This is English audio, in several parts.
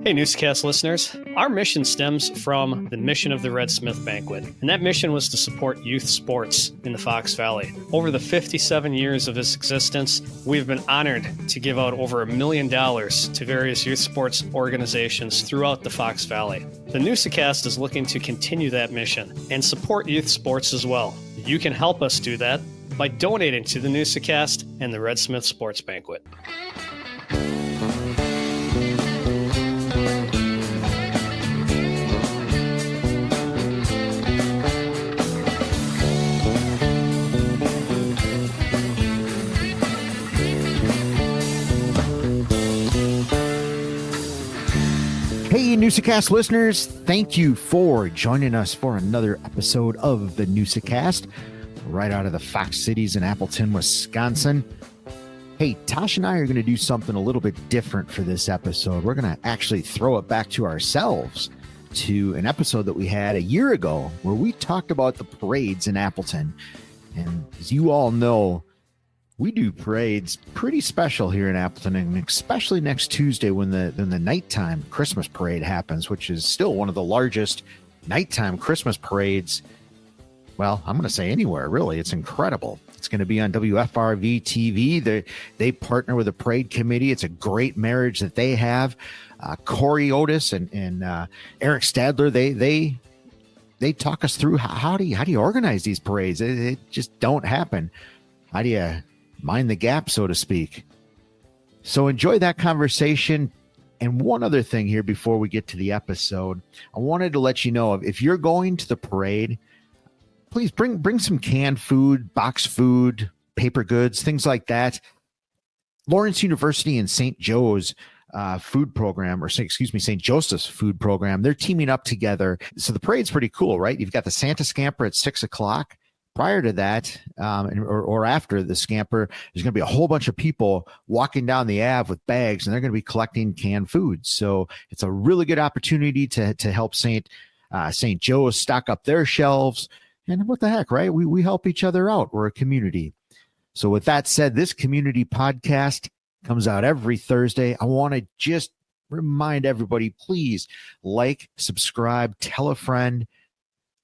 Hey, Newsa-Cast listeners. Our mission stems from the mission of the Red Smith Banquet, and that mission was to support youth sports in the Fox Valley. Over the 57 years of its existence, we've been honored to give out over $1 million to various youth sports organizations throughout the Fox Valley. The Newsa-Cast is looking to continue that mission and support youth sports as well. You can help us do that by donating to the Newsa-Cast and the Red Smith Sports Banquet. Hey, Newsa-Cast listeners, thank you for joining us for another episode of the Newsa-Cast, right out of the Fox Cities in Appleton, Wisconsin. Hey, Tosh and I are going to do something a little bit different for this episode. We're going to actually throw it back to ourselves, to an episode that we had a year ago where we talked about the parades in Appleton. And as you all know, we do parades pretty special here in Appleton, and especially next Tuesday when the nighttime Christmas parade happens, which is still one of the largest nighttime Christmas parades. Well, I'm going to say anywhere, really. It's incredible. It's going to be on WFRV TV. They partner with the parade committee. It's a great marriage that they have. Corey Otis and Eric Stadler, they talk us through how do you organize these parades. It just don't happen. How do you mind the gap, so to speak? So enjoy that conversation. And one other thing here before we get to the episode, I wanted to let you know, if you're going to the parade, please bring some canned food, box food, paper goods, things like that. Lawrence University and St. Joe's food program, St. Joseph's food program, they're teaming up together. So the parade's pretty cool, right? You've got the Santa Scamper at 6:00. Prior to that, or after the scamper, there's going to be a whole bunch of people walking down the Ave with bags, and they're going to be collecting canned food. So it's a really good opportunity to help St. Joe's stock up their shelves. And what the heck, right? We help each other out. We're a community. So with that said, this community podcast comes out every Thursday. I want to just remind everybody, please like, subscribe, tell a friend,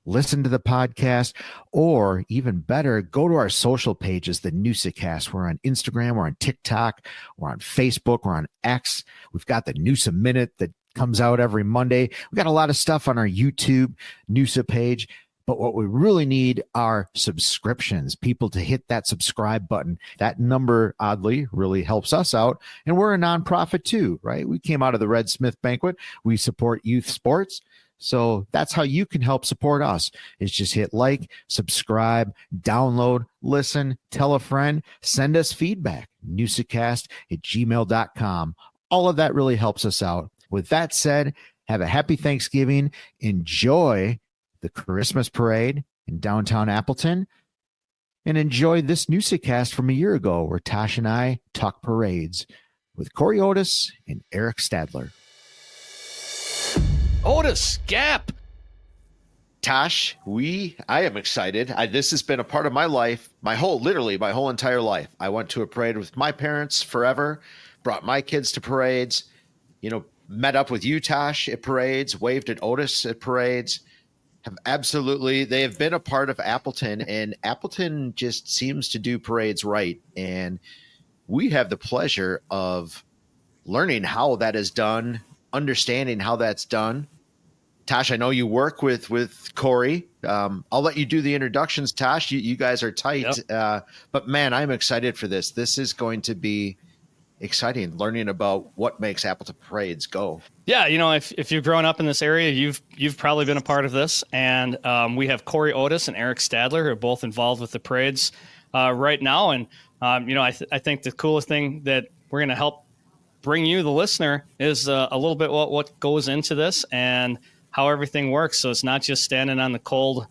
listen to the podcast, or even better, go to our social pages, the Newsa-Cast. We're on Instagram, we're on TikTok, we're on Facebook, we're on X. We've got the Newsa Minute that comes out every Monday. We've got a lot of stuff on our YouTube Newsa page. But what we really need are subscriptions, people to hit that subscribe button. That number, oddly, really helps us out. And we're a nonprofit too, right? We came out of the Red Smith Banquet. We support youth sports. So that's how you can help support us, is just hit like, subscribe, download, listen, tell a friend, send us feedback, newsacast@gmail.com. All of that really helps us out. With that said, have a happy Thanksgiving. Enjoy the Christmas parade in downtown Appleton, and enjoy this Newsa-Cast from a year ago where Tosh and I talk parades with Corey Otis and Eric Stadler. Otis, Gap. Tosh, I am excited. This has been a part of my life, literally my whole entire life. I went to a parade with my parents forever, brought my kids to parades, met up with you, Tosh, at parades, waved at Otis at parades. They have been a part of Appleton, and Appleton just seems to do parades right. And we have the pleasure of learning how that is done, understanding how that's done. Tosh, I know you work with Corey. I'll let you do the introductions, Tosh. You guys are tight. Yep. But man, I'm excited for this. This is going to be exciting, learning about what makes Appleton parades go. Yeah, if you've grown up in this area, you've probably been a part of this. And we have Corey Otis and Eric Stadler, who are both involved with the parades right now. And I think the coolest thing that we're going to help bring you, the listener, is a little bit what goes into this and how everything works. So it's not just standing on the cold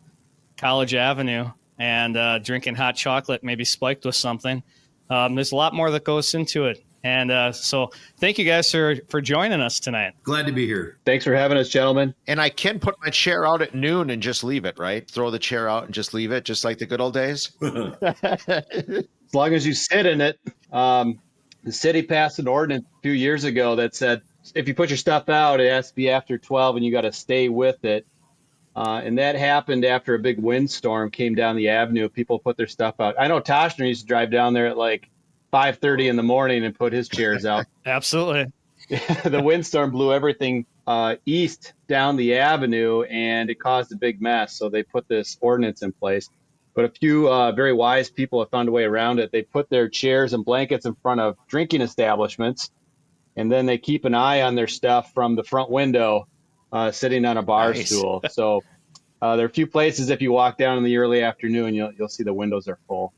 College Avenue and drinking hot chocolate, maybe spiked with something. There's a lot more that goes into it. And so thank you guys for joining us tonight. Glad to be here. Thanks for having us, gentlemen. And I can put my chair out at noon and just leave it, right? Throw the chair out and just leave it, just like the good old days. As long as you sit in it. The city passed an ordinance a few years ago that said if you put your stuff out, it has to be after 12 and you got to stay with it. And that happened after a big windstorm came down the avenue. People put their stuff out. I know Toshner used to drive down there at like 5:30 in the morning and put his chairs out. Absolutely. The windstorm blew everything east down the avenue, and it caused a big mess. So they put this ordinance in place. But a few very wise people have found a way around it. They put their chairs and blankets in front of drinking establishments, and then they keep an eye on their stuff from the front window, sitting on a bar stool. So there are a few places, if you walk down in the early afternoon, you'll see the windows are full.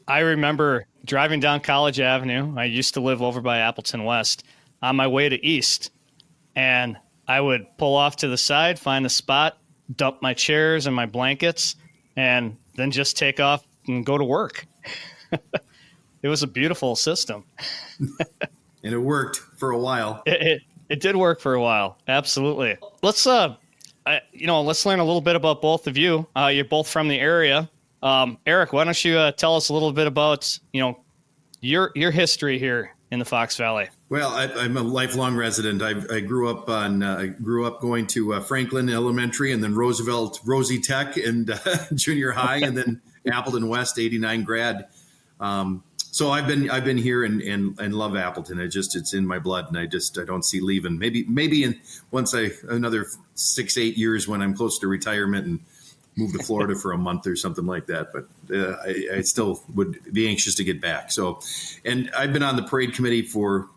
I remember driving down College Avenue. I used to live over by Appleton West on my way to East. And I would pull off to the side, find a spot, dump my chairs and my blankets, and then just take off and go to work. It was a beautiful system. And it worked for a while. It did work for a while. Absolutely. Let's learn a little bit about both of you. You're both from the area. Eric, why don't you tell us a little bit about, your history here in the Fox Valley? Well, I'm a lifelong resident. I grew up going to Franklin Elementary and then Rosie Tech and junior high, and then Appleton West 89 grad. So I've been here and love Appleton. It's in my blood, and I don't see leaving. Maybe in another 6-8 years when I'm close to retirement and move to Florida for a month or something like that. But I still would be anxious to get back. So, and I've been on the parade committee for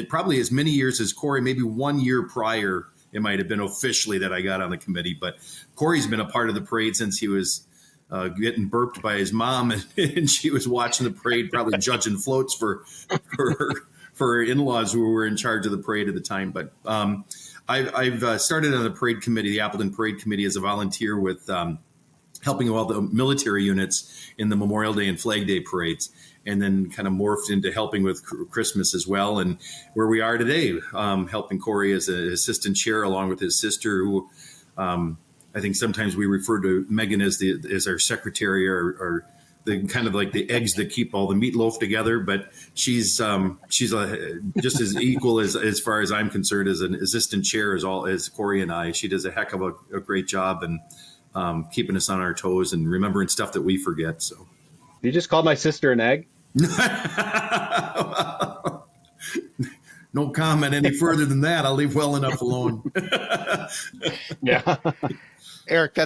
probably as many years as Corey. Maybe 1 year prior, it might have been officially that I got on the committee. But Corey's been a part of the parade since he was getting burped by his mom, and she was watching the parade, probably judging floats for her in-laws who were in charge of the parade at the time. But I've started on the parade committee, the Appleton Parade Committee, as a volunteer with helping all the military units in the Memorial Day and Flag Day parades, and then kind of morphed into helping with Christmas as well. And where we are today, helping Corey as an assistant chair along with his sister, who I think sometimes we refer to Megan as our secretary or the kind of like the eggs that keep all the meatloaf together. But she's just as equal as far as I'm concerned as an assistant chair as Corey and I. She does a heck of a great job and keeping us on our toes and remembering stuff that we forget. So you just called my sister an egg? No comment any further than that. I'll leave well enough alone. Yeah. Eric,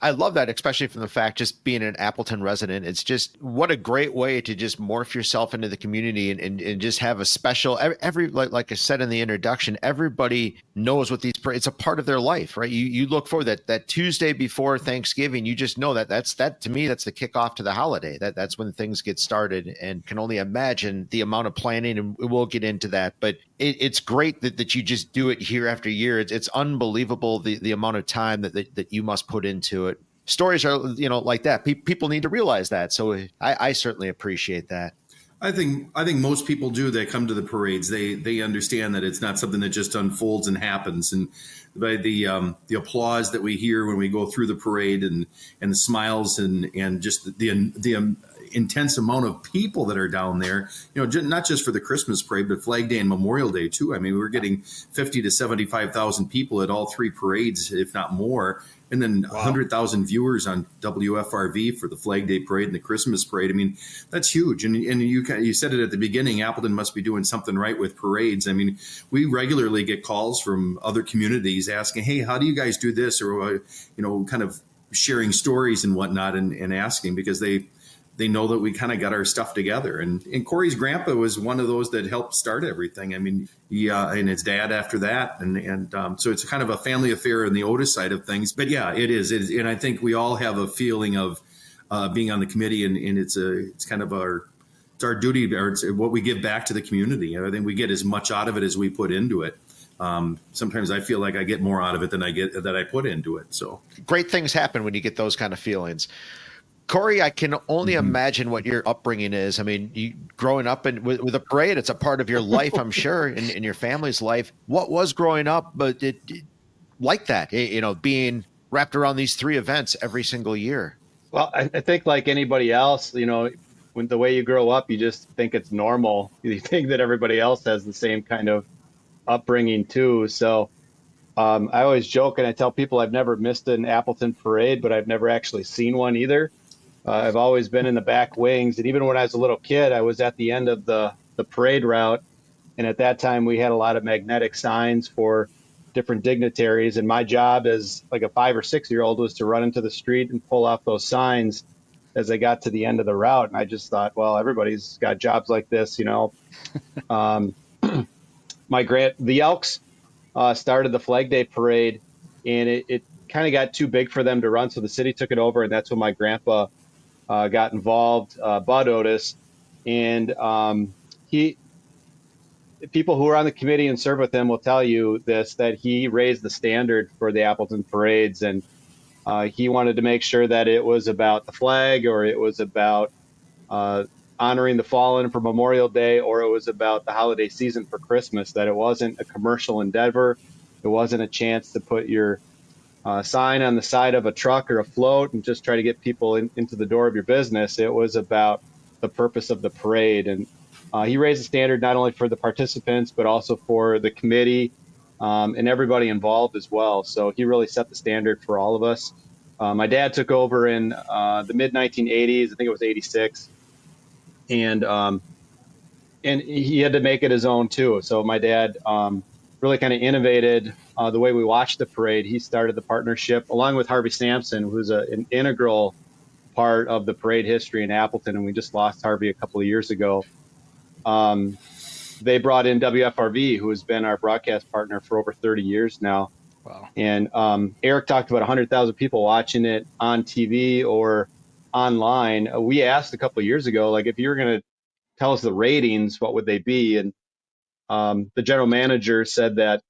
I love that, especially from the fact just being an Appleton resident. It's just what a great way to just morph yourself into the community and just have a special like I said in the introduction, everybody knows what it's a part of their life, right? You look forward that Tuesday before Thanksgiving, you just know that to me, that's the kickoff to the holiday. That's when things get started, and can only imagine the amount of planning, and we'll get into that. But it's great that you just do it year after year. It's unbelievable the amount of time that you must put into it. Stories are, like that. People need to realize that. So I certainly appreciate that. I think most people do that come to the parades. They understand that it's not something that just unfolds and happens. And by the applause that we hear when we go through the parade and the smiles and just the intense amount of people that are down there, not just for the Christmas parade, but Flag Day and Memorial Day too. I mean, we're getting 50 to 75,000 people at all three parades, if not more. And then 100,000 viewers on WFRV for the Flag Day Parade and the Christmas Parade. I mean, that's huge. And you said it at the beginning, Appleton must be doing something right with parades. I mean, we regularly get calls from other communities asking, hey, how do you guys do this? Or, kind of sharing stories and whatnot and asking, because they know that we kind of got our stuff together. And Corey's grandpa was one of those that helped start everything. I mean, and his dad after that. And so it's kind of a family affair in the Otis side of things. But yeah, it is. And I think we all have a feeling of being on the committee, and it's kind of our duty, or it's what we give back to the community. And I think we get as much out of it as we put into it. Sometimes I feel like I get more out of it than I put into it. So great things happen when you get those kind of feelings. Corey, I can only imagine what your upbringing is. I mean, you growing up with a parade, it's a part of your life, I'm sure, in your family's life. What was growing up, but like that, being wrapped around these three events every single year? Well, I think like anybody else, when the way you grow up, you just think it's normal. You think that everybody else has the same kind of upbringing too. So I always joke and I tell people I've never missed an Appleton parade, but I've never actually seen one either. I've always been in the back wings, and even when I was a little kid, I was at the end of the parade route. And at that time, we had a lot of magnetic signs for different dignitaries. And my job as like a 5 or 6 year old was to run into the street and pull off those signs as I got to the end of the route. And I just thought, well, everybody's got jobs like this, you know. Um, the Elks started the Flag Day Parade, and it kind of got too big for them to run, so the city took it over, and that's when my grandpa got involved, Bud Otis, and he. People who are on the committee and serve with him will tell you this, that he raised the standard for the Appleton parades, and he wanted to make sure that it was about the flag, or it was about uh, honoring the fallen for Memorial Day, or it was about the holiday season for Christmas, that it wasn't a commercial endeavor. It wasn't a chance to put your sign on the side of a truck or a float and just try to get people into the door of your business. It was about the purpose of the parade. And he raised the standard not only for the participants, but also for the committee and everybody involved as well. So he really set the standard for all of us. My dad took over in the mid 1980s. I think it was 86. And he had to make it his own too. So my dad really kind of innovated the way we watched the parade. He started the partnership along with Harvey Sampson, who's an integral part of the parade history in Appleton. And we just lost Harvey a couple of years ago. They brought in WFRV, who has been our broadcast partner for over 30 years now. Wow. And Eric talked about 100,000 people watching it on TV or online. We asked a couple of years ago, like, if you were going to tell us the ratings, what would they be? And the general manager said that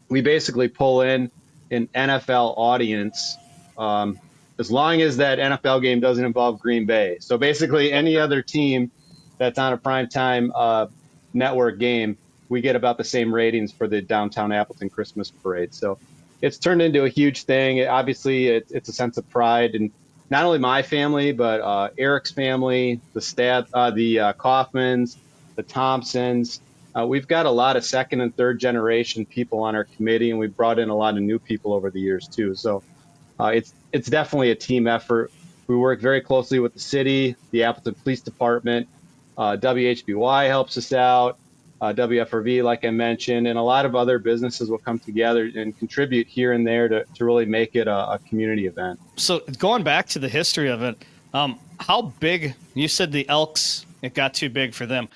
we basically pull in an NFL audience as long as that NFL game doesn't involve Green Bay. So basically any other team that's on a primetime network game, we get about the same ratings for the downtown Appleton Christmas parade. So it's turned into a huge thing. Obviously, it's a sense of pride, and not only my family, but Eric's family, the Kaufmans, the Thompsons. We've got a lot of second and third generation people on our committee, and we've brought in a lot of new people over the years too. So it's definitely a team effort. We work very closely with the city, the Appleton Police Department. WHBY helps us out. WFRV, like I mentioned, and a lot of other businesses will come together and contribute here and there to really make it a community event. So going back to the history of it, how big, you said the Elks, it got too big for them.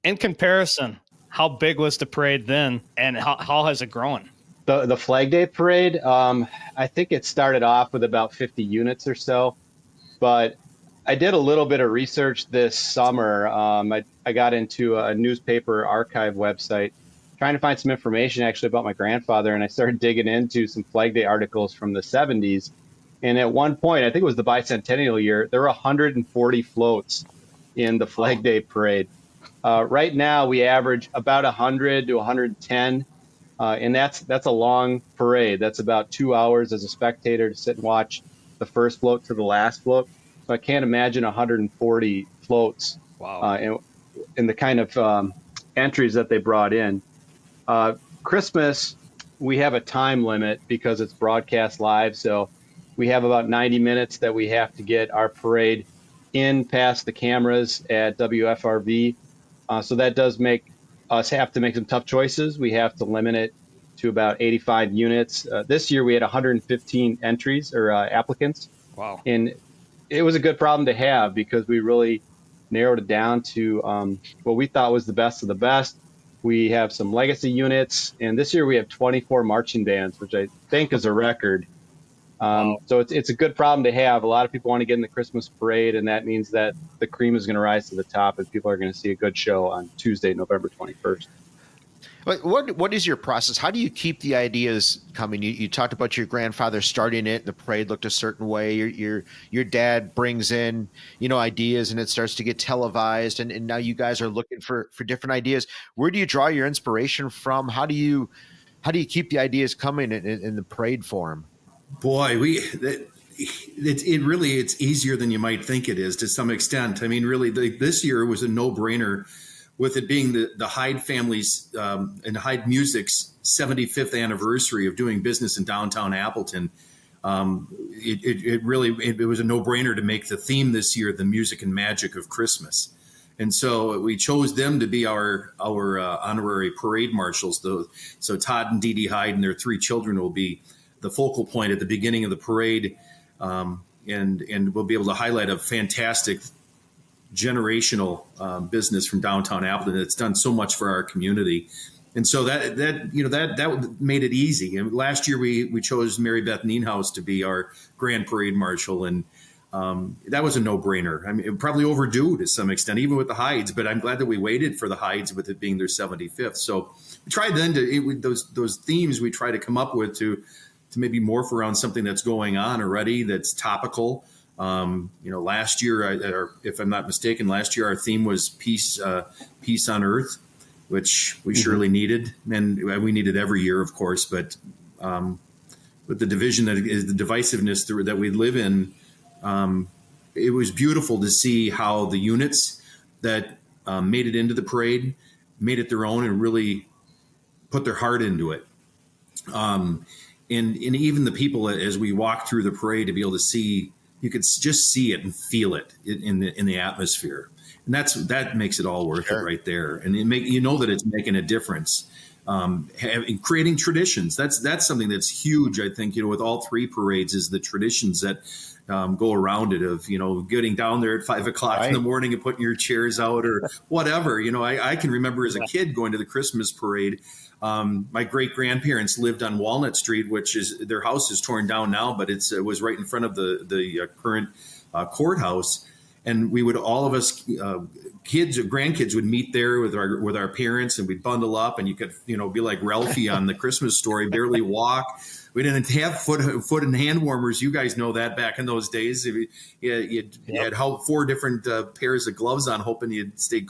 In comparison, how big was the parade then, and how has it grown? The Flag Day Parade, I think it started off with about 50 units or so, but I did a little bit of research this summer. I got into a newspaper archive website trying to find some information actually about my grandfather, and I started digging into some Flag Day articles from the 70s. And at one point, I think it was the bicentennial year, there were 140 floats in the Flag Day Parade. Right now, we average about 100 to 110, and that's a long parade. That's about 2 hours as a spectator to sit and watch the first float to the last float. So I can't imagine 140 floats. Wow. And the kind of entries that they brought in. Christmas, we have a time limit because it's broadcast live. So we have about 90 minutes that we have to get our parade in past the cameras at WFRV. So that does make us have to make some tough choices. We have to limit it to about 85 units. This year we had 115 entries or applicants. Wow. And it was a good problem to have because we really narrowed it down to what we thought was the best of the best. We have some legacy units, and this year we have 24 marching bands, which I think is a record. Wow. So it's a good problem to have. A lot of people want to get in the Christmas parade, and that means that the cream is going to rise to the top, and people are going to see a good show on Tuesday, November 21st. What is your process? How do you keep the ideas coming? You talked about your grandfather starting it. The parade looked a certain way. Your dad brings in ideas, and it starts to get televised. And now you guys are looking for different ideas. Where do you draw your inspiration from? How do you keep the ideas coming in the parade form? Boy, it's easier than you might think it is to some extent. I mean, really, this year was a no-brainer. with it being the Hyde family's and Hyde Music's 75th anniversary of doing business in downtown Appleton, it was a no-brainer to make the theme this year the music and magic of Christmas. And so we chose them to be our honorary parade marshals. So Todd and Dee Dee Hyde and their 3 children will be the focal point at the beginning of the parade, and we'll be able to highlight a fantastic generational business from downtown Appleton that's done so much for our community. And so that made it easy. And last year we chose Mary Beth Nienhaus to be our grand parade marshal, and that was a no-brainer. I mean, it probably overdue to some extent, even with the Hydes, but I'm glad that we waited for the Hydes with it being their 75th. So we tried then those themes we try to come up with to maybe morph around something that's going on already, that's topical. Last year, or if I'm not mistaken, last year our theme was peace on earth, which we surely needed, and we need it every year, of course. But with the division that is the divisiveness that we live in, it was beautiful to see how the units that made it into the parade made it their own and really put their heart into it. And even the people, as we walked through the parade, to be able to see, you could just see it and feel it in the atmosphere. And that makes it all worth it right there. And that it's making a difference. Creating traditions. That's something that's huge, I think, with all 3 parades, is the traditions that go around it, of, getting down there at 5 o'clock in the morning and putting your chairs out or whatever. I can remember as a kid going to the Christmas parade. My great grandparents lived on Walnut Street, which is, their house is torn down now, but it was right in front of the current courthouse. And we would, all of us, kids or grandkids, would meet there with our parents, and we'd bundle up, and you could, be like Ralphie on the Christmas Story, barely walk. We didn't have foot and hand warmers. You guys know that back in those days. You had 4 different pairs of gloves on, hoping you'd stay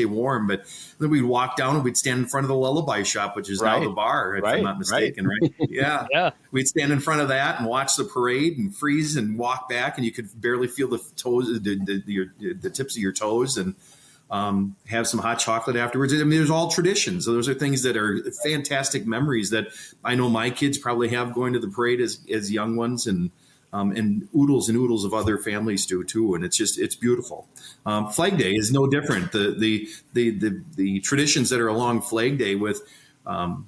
warm. But then we'd walk down and we'd stand in front of the Lullaby Shop, which is now the bar, if I'm not mistaken, right? Yeah. We'd stand in front of that and watch the parade and freeze and walk back, and you could barely feel the toes, the tips of your toes, and have some hot chocolate afterwards. I mean, there's all traditions. So those are things that are fantastic memories that I know my kids probably have going to the parade as young ones, and oodles and oodles of other families do too. And it's beautiful. Flag Day is no different. The traditions that are along Flag Day with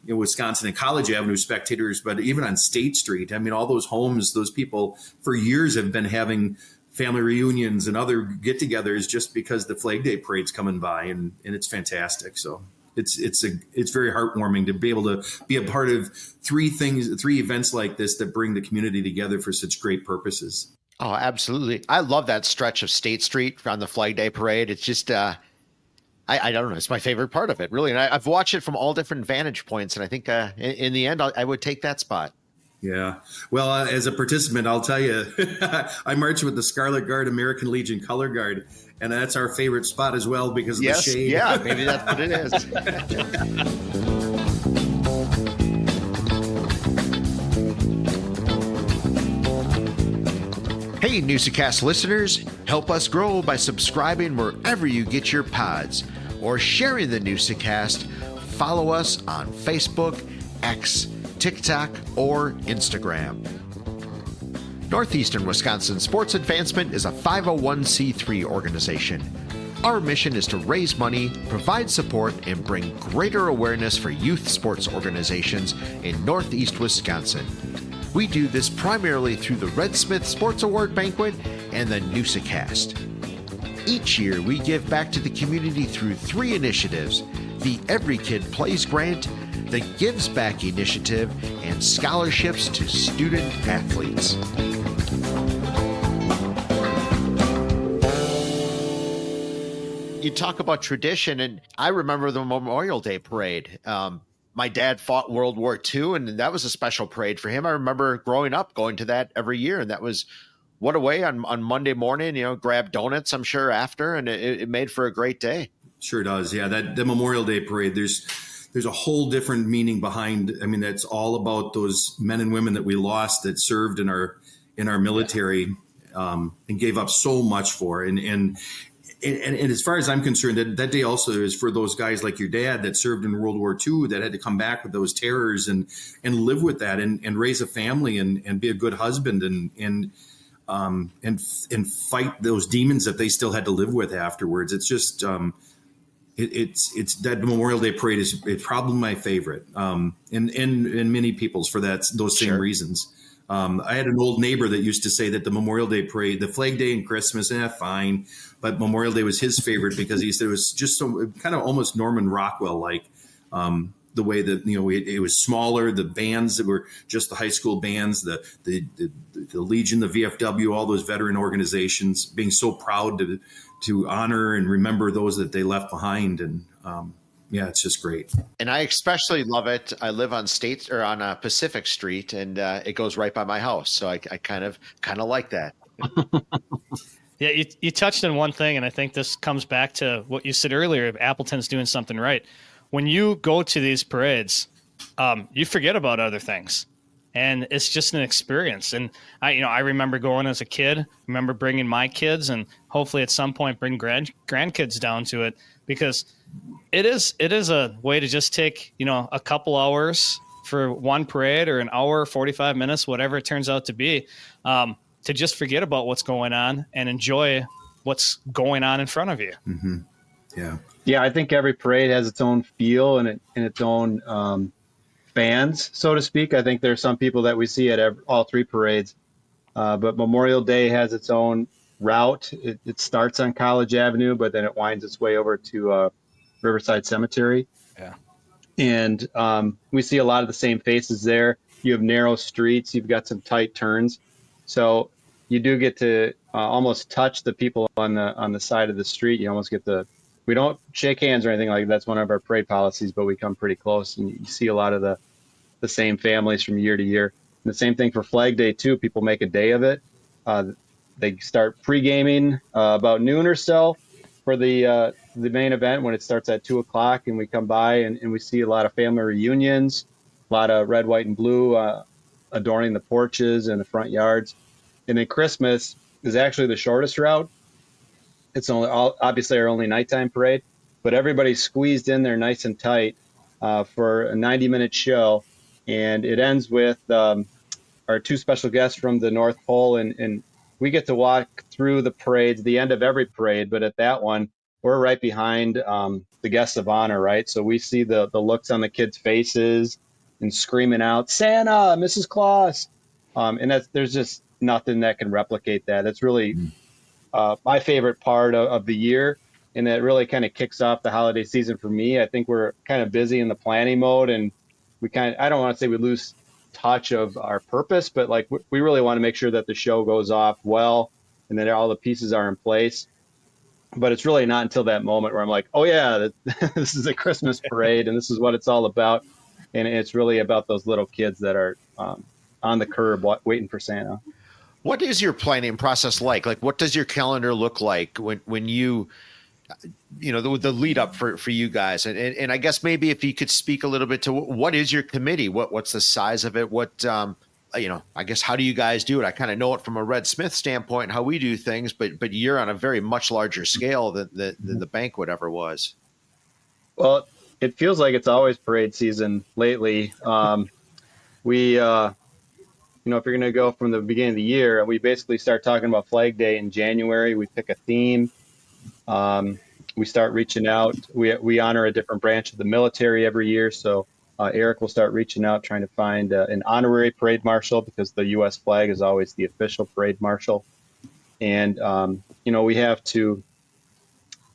Wisconsin and College Avenue spectators, but even on State Street, I mean, all those homes, those people for years have been having family reunions and other get-togethers just because the Flag Day parade's coming by, and it's fantastic. So it's very heartwarming to be able to be a part of 3 events like this that bring the community together for such great purposes. Oh, absolutely. I love that stretch of State Street on the Flag Day parade. It's just, I don't know. It's my favorite part of it, really. And I've watched it from all different vantage points, and I think in the end, I would take that spot. Yeah. Well, as a participant, I'll tell you, I march with the Scarlet Guard American Legion Color Guard, and that's our favorite spot as well because of the shade. Yeah, maybe that's what it is. Hey, Newsa-Cast listeners, help us grow by subscribing wherever you get your pods, or sharing the Newsa-Cast. Follow us on Facebook, X, TikTok, or Instagram. Northeastern Wisconsin Sports Advancement is a 501c3 organization. Our mission is to raise money, provide support, and bring greater awareness for youth sports organizations in Northeast Wisconsin. We do this primarily through the Red Smith Sports Award Banquet and the Newsa-Cast. Each year, we give back to the community through 3 initiatives: the Every Kid Plays Grant, the Gives Back Initiative, and scholarships to student athletes. You talk about tradition, and I remember the Memorial Day parade. My dad fought World War II, and that was a special parade for him. I remember growing up going to that every year, and that was what a way on Monday morning, grab donuts, I'm sure, after, and it made for a great day. Sure does. Yeah, the Memorial Day parade, there's a whole different meaning behind. I mean, that's all about those men and women that we lost that served in our military, and gave up so much for. And and as far as I'm concerned, that day also is for those guys like your dad that served in World War II that had to come back with those terrors and live with that and raise a family and be a good husband and fight those demons that they still had to live with afterwards. It's just it's that Memorial Day parade it's probably my favorite, and many people's for those same reasons. I had an old neighbor that used to say that the Memorial Day parade, the Flag Day and Christmas, fine, but Memorial Day was his favorite because he said it was just so kind of almost Norman Rockwell like. The way that it was smaller, the bands that were just the high school bands, the Legion, the VFW, all those veteran organizations being so proud to honor and remember those that they left behind, and it's just great. And I especially love it. I live on Pacific Street, and it goes right by my house, so I kind of like that. Yeah, you touched on one thing, and I think this comes back to what you said earlier. Appleton's doing something right. When you go to these parades, you forget about other things, and it's just an experience. And I remember going as a kid, remember bringing my kids, and hopefully at some point bring grandkids down to it, because it is a way to just take a couple hours for one parade, or an hour, 45 minutes, whatever it turns out to be, to just forget about what's going on and enjoy what's going on in front of you. Mm-hmm. Yeah. Yeah, I think every parade has its own feel and its own fans, so to speak. I think there's some people that we see at all three parades, but Memorial Day has its own route. It starts on College Avenue, but then it winds its way over to Riverside Cemetery. Yeah. And we see a lot of the same faces there. You have narrow streets. You've got some tight turns. So you do get to almost touch the people on the side of the street. You almost get we don't shake hands or anything like that. That's one of our parade policies, but we come pretty close, and you see a lot of the same families from year to year. And the same thing for Flag Day too. People make a day of it. They start pre-gaming about noon or so for the main event when it starts at 2:00, and we come by and we see a lot of family reunions, a lot of red, white, and blue adorning the porches and the front yards. And then Christmas is actually the shortest route. It's obviously our only nighttime parade, but everybody's squeezed in there nice and tight for a 90-minute show. And it ends with our two special guests from the North Pole. And we get to walk through the parades, the end of every parade. But at that one, we're right behind the guests of honor, right? So we see the looks on the kids' faces and screaming out, Santa, Mrs. Claus. And there's just nothing that can replicate that. It's really my favorite part of the year, and that really kind of kicks off the holiday season for me. I think we're kind of busy in the planning mode, and I don't want to say we lose touch of our purpose, but like we really want to make sure that the show goes off well and that all the pieces are in place. But it's really not until that moment where I'm like, oh yeah, this is a Christmas parade and this is what it's all about. And it's really about those little kids that are on the curb waiting for Santa. What is your planning process like? Like, what does your calendar look like when you the lead up for you guys? And I guess maybe if you could speak a little bit to what is your committee? What's the size of it? What, I guess, how do you guys do it? I kind of know it from a Red Smith standpoint, how we do things, but you're on a very much larger scale than the banquet ever was. Well, it feels like it's always parade season lately. If you're going to go from the beginning of the year, we basically start talking about Flag Day in January. We pick a theme. We start reaching out. We honor a different branch of the military every year. So Eric will start reaching out, trying to find an honorary parade marshal, because the U.S. flag is always the official parade marshal. And, we have to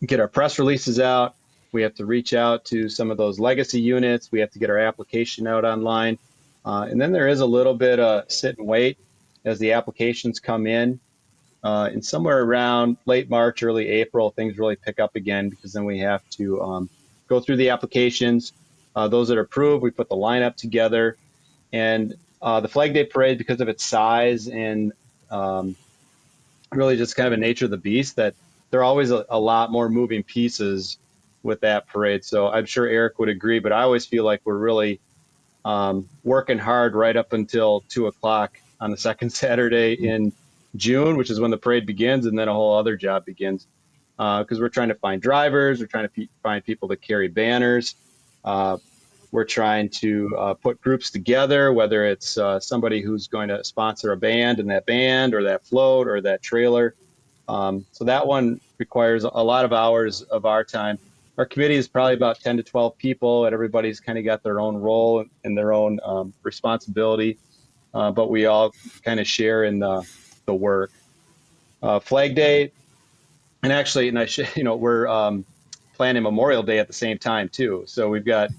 get our press releases out. We have to reach out to some of those legacy units. We have to get our application out online. And then there is a little bit of sit and wait as the applications come in. And somewhere around late March, early April, things really pick up again, because then we have to go through the applications. Those that are approved, we put the lineup together. And the Flag Day Parade, because of its size and really just kind of a nature of the beast, that there are always a lot more moving pieces with that parade. So I'm sure Eric would agree, but I always feel like we're really working hard right up until 2:00 on the second Saturday in June, which is when the parade begins, and then a whole other job begins. because we're trying to find drivers, we're trying to find people to carry banners. We're trying to put groups together, whether it's somebody who's going to sponsor a band and that band or that float or that trailer. So that one requires a lot of hours of our time. Our committee is probably about 10 to 12 people, and everybody's kind of got their own role and their own responsibility, but we all kind of share in the work. Flag Day, and actually, we're planning Memorial Day at the same time too. So we've got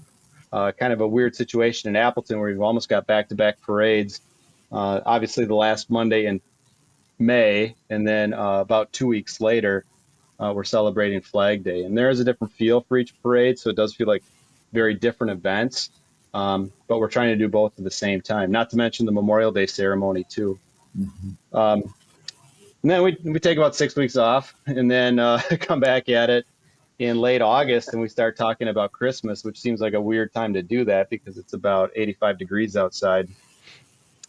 kind of a weird situation in Appleton where we've almost got back-to-back parades. Obviously, the last Monday in May, and then about 2 weeks later, we're celebrating Flag Day. And there is a different feel for each parade, so it does feel like very different events. But we're trying to do both at the same time, not to mention the Memorial Day ceremony too. And then we take about 6 weeks off and then come back at it in late August, and we start talking about Christmas, which seems like a weird time to do that because it's about 85 degrees outside.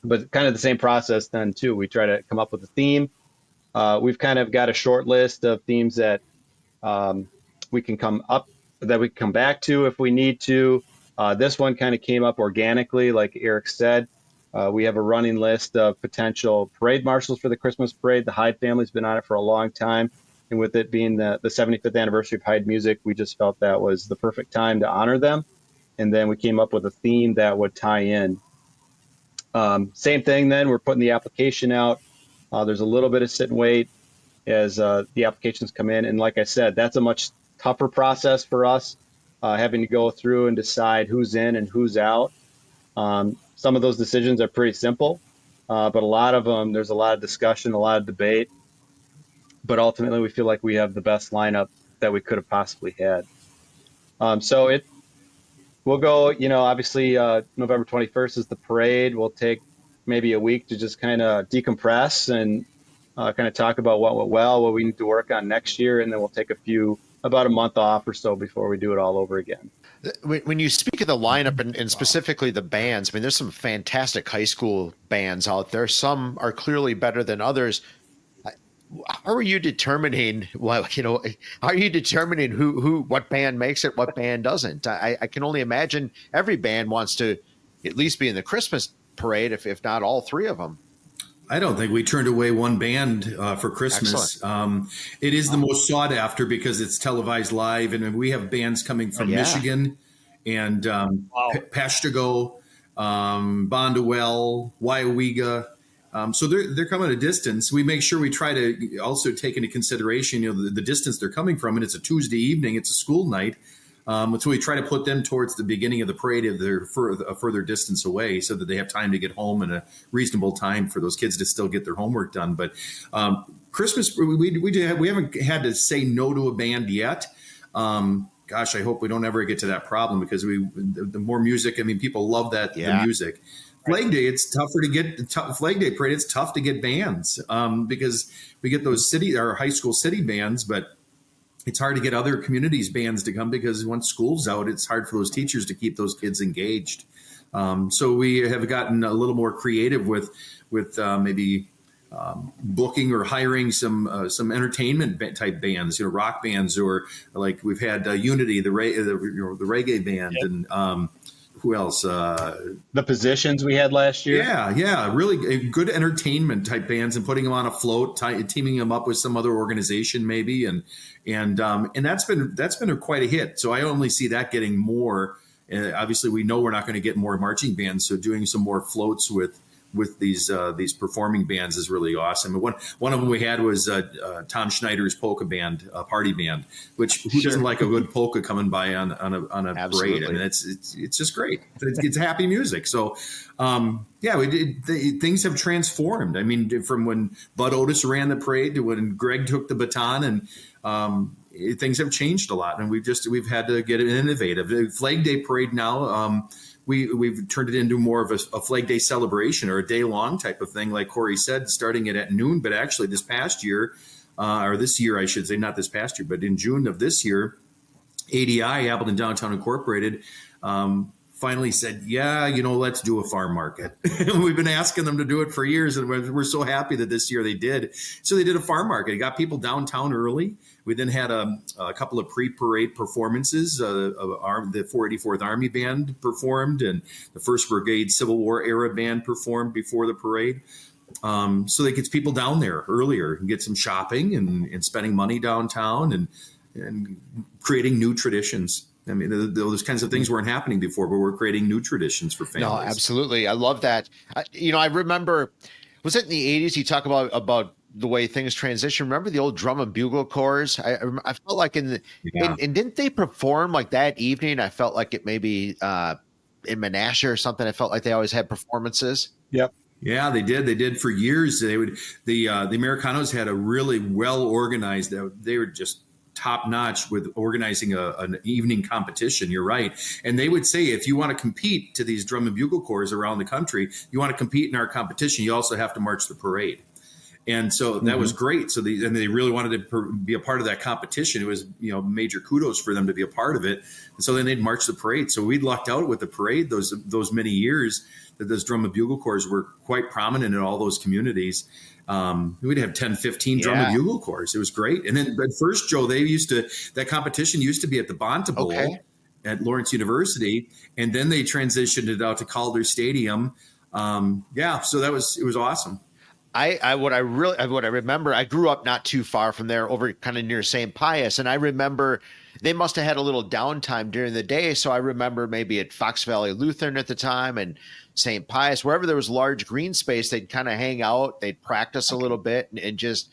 But kind of the same process then too. We try to come up with a theme. We've kind of got a short list of themes that we can come back to if we need to. This one kind of came up organically, like Eric said. We have a running list of potential parade marshals for the Christmas parade. The Hyde family's been on it for a long time. And with it being the 75th anniversary of Hyde Music, we just felt that was the perfect time to honor them. And then we came up with a theme that would tie in. Same thing then, we're putting the application out. There's a little bit of sit and wait as the applications come in. And like I said, that's a much tougher process for us, having to go through and decide who's in and who's out. Some of those decisions are pretty simple, but a lot of them, there's a lot of discussion, a lot of debate. But ultimately, we feel like we have the best lineup that we could have possibly had. So we'll go, obviously November 21st is the parade. We'll take maybe a week to just kind of decompress and kind of talk about what went well, what we need to work on next year. And then we'll take about a month off or so before we do it all over again. When you speak of the lineup and specifically the bands, I mean, there's some fantastic high school bands out there. Some are clearly better than others. How are you determining what band makes it, what band doesn't? I can only imagine every band wants to at least be in the Christmas parade, if not all three of them. I don't think we turned away one band for Christmas. It is the most sought after because it's televised live, and we have bands coming from Michigan and Pashtigo, Bondwell, Wyowega. So they're coming a distance. We make sure we try to also take into consideration, the distance they're coming from, and it's a Tuesday evening, it's a school night. So we try to put them towards the beginning of the parade if they're a further distance away, so that they have time to get home in a reasonable time for those kids to still get their homework done. But Christmas, we haven't had to say no to a band yet. Gosh, I hope we don't ever get to that problem because the more music, I mean, people love the music. Flag Day, it's tougher to get Flag Day parade. It's tough to get bands because we get those our high school city bands, but it's hard to get other communities bands to come because once school's out, it's hard for those teachers to keep those kids engaged. So we have gotten a little more creative with maybe booking or hiring some entertainment type bands, rock bands, or like we've had Unity, the reggae band, and who else? The Positions we had last year. Yeah, really good entertainment type bands, and putting them on a float, teaming them up with some other organization maybe, and that's been quite a hit. So I only see that getting more. Obviously, we know we're not going to get more marching bands, so doing some more floats with these performing bands is really awesome. And one of them we had was Tom Schneider's polka band, party band, which who doesn't like a good polka coming by on a parade? I mean, it's just great. It's happy music. So things have transformed. I mean, from when Bud Otis ran the parade to when Greg took the baton, and things have changed a lot. And we've had to get innovative. The Flag Day parade now. We've turned it into more of a Flag Day celebration or a day-long type of thing, like Corey said, starting it at noon. But actually this past year, or this year, I should say, not this past year, but in June of this year, ADI, Appleton Downtown Incorporated, finally said, yeah, let's do a farm market. We've been asking them to do it for years, and we're so happy that this year they did. So they did a farm market. It got people downtown early. We then had a couple of pre-parade performances. The 484th Army Band performed, and the 1st Brigade Civil War era band performed before the parade. So that gets people down there earlier and get some shopping and spending money downtown and creating new traditions. I mean, those kinds of things weren't happening before, but we're creating new traditions for families. No, absolutely. I love that. I remember, was it in the 80s? You talk about the way things transition. Remember the old drum and bugle corps? I felt like and didn't they perform like that evening? I felt like it maybe in Menasha or something. I felt like they always had performances. Yep. Yeah, they did. They did for years. The Americanos had a really well organized. They were just top notch with organizing an evening competition. You're right. And they would say, if you want to compete to these drum and bugle corps around the country, you want to compete in our competition, you also have to march the parade. And so that was great. So they really wanted to be a part of that competition. It was, major kudos for them to be a part of it. And so then they'd march the parade. So we'd lucked out with the parade those many years that those drum and bugle corps were quite prominent in all those communities. We'd have 10, 15 drum and bugle corps. It was great. And then at first, Joe, that competition used to be at the Bonta Bowl at Lawrence University. And then they transitioned it out to Calder Stadium. So it was awesome. What I remember, I grew up not too far from there, over kind of near St. Pius, and I remember they must have had a little downtime during the day. So I remember maybe at Fox Valley Lutheran at the time and St. Pius, wherever there was large green space, they'd kind of hang out, they'd practice a little bit and just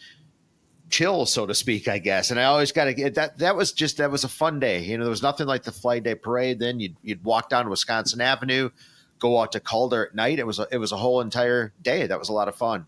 chill, so to speak, I guess. And I always got to get that was a fun day. There was nothing like the Flag Day Parade. Then you'd walk down to Wisconsin Avenue, go out to Calder at night. It was a whole entire day. That was a lot of fun.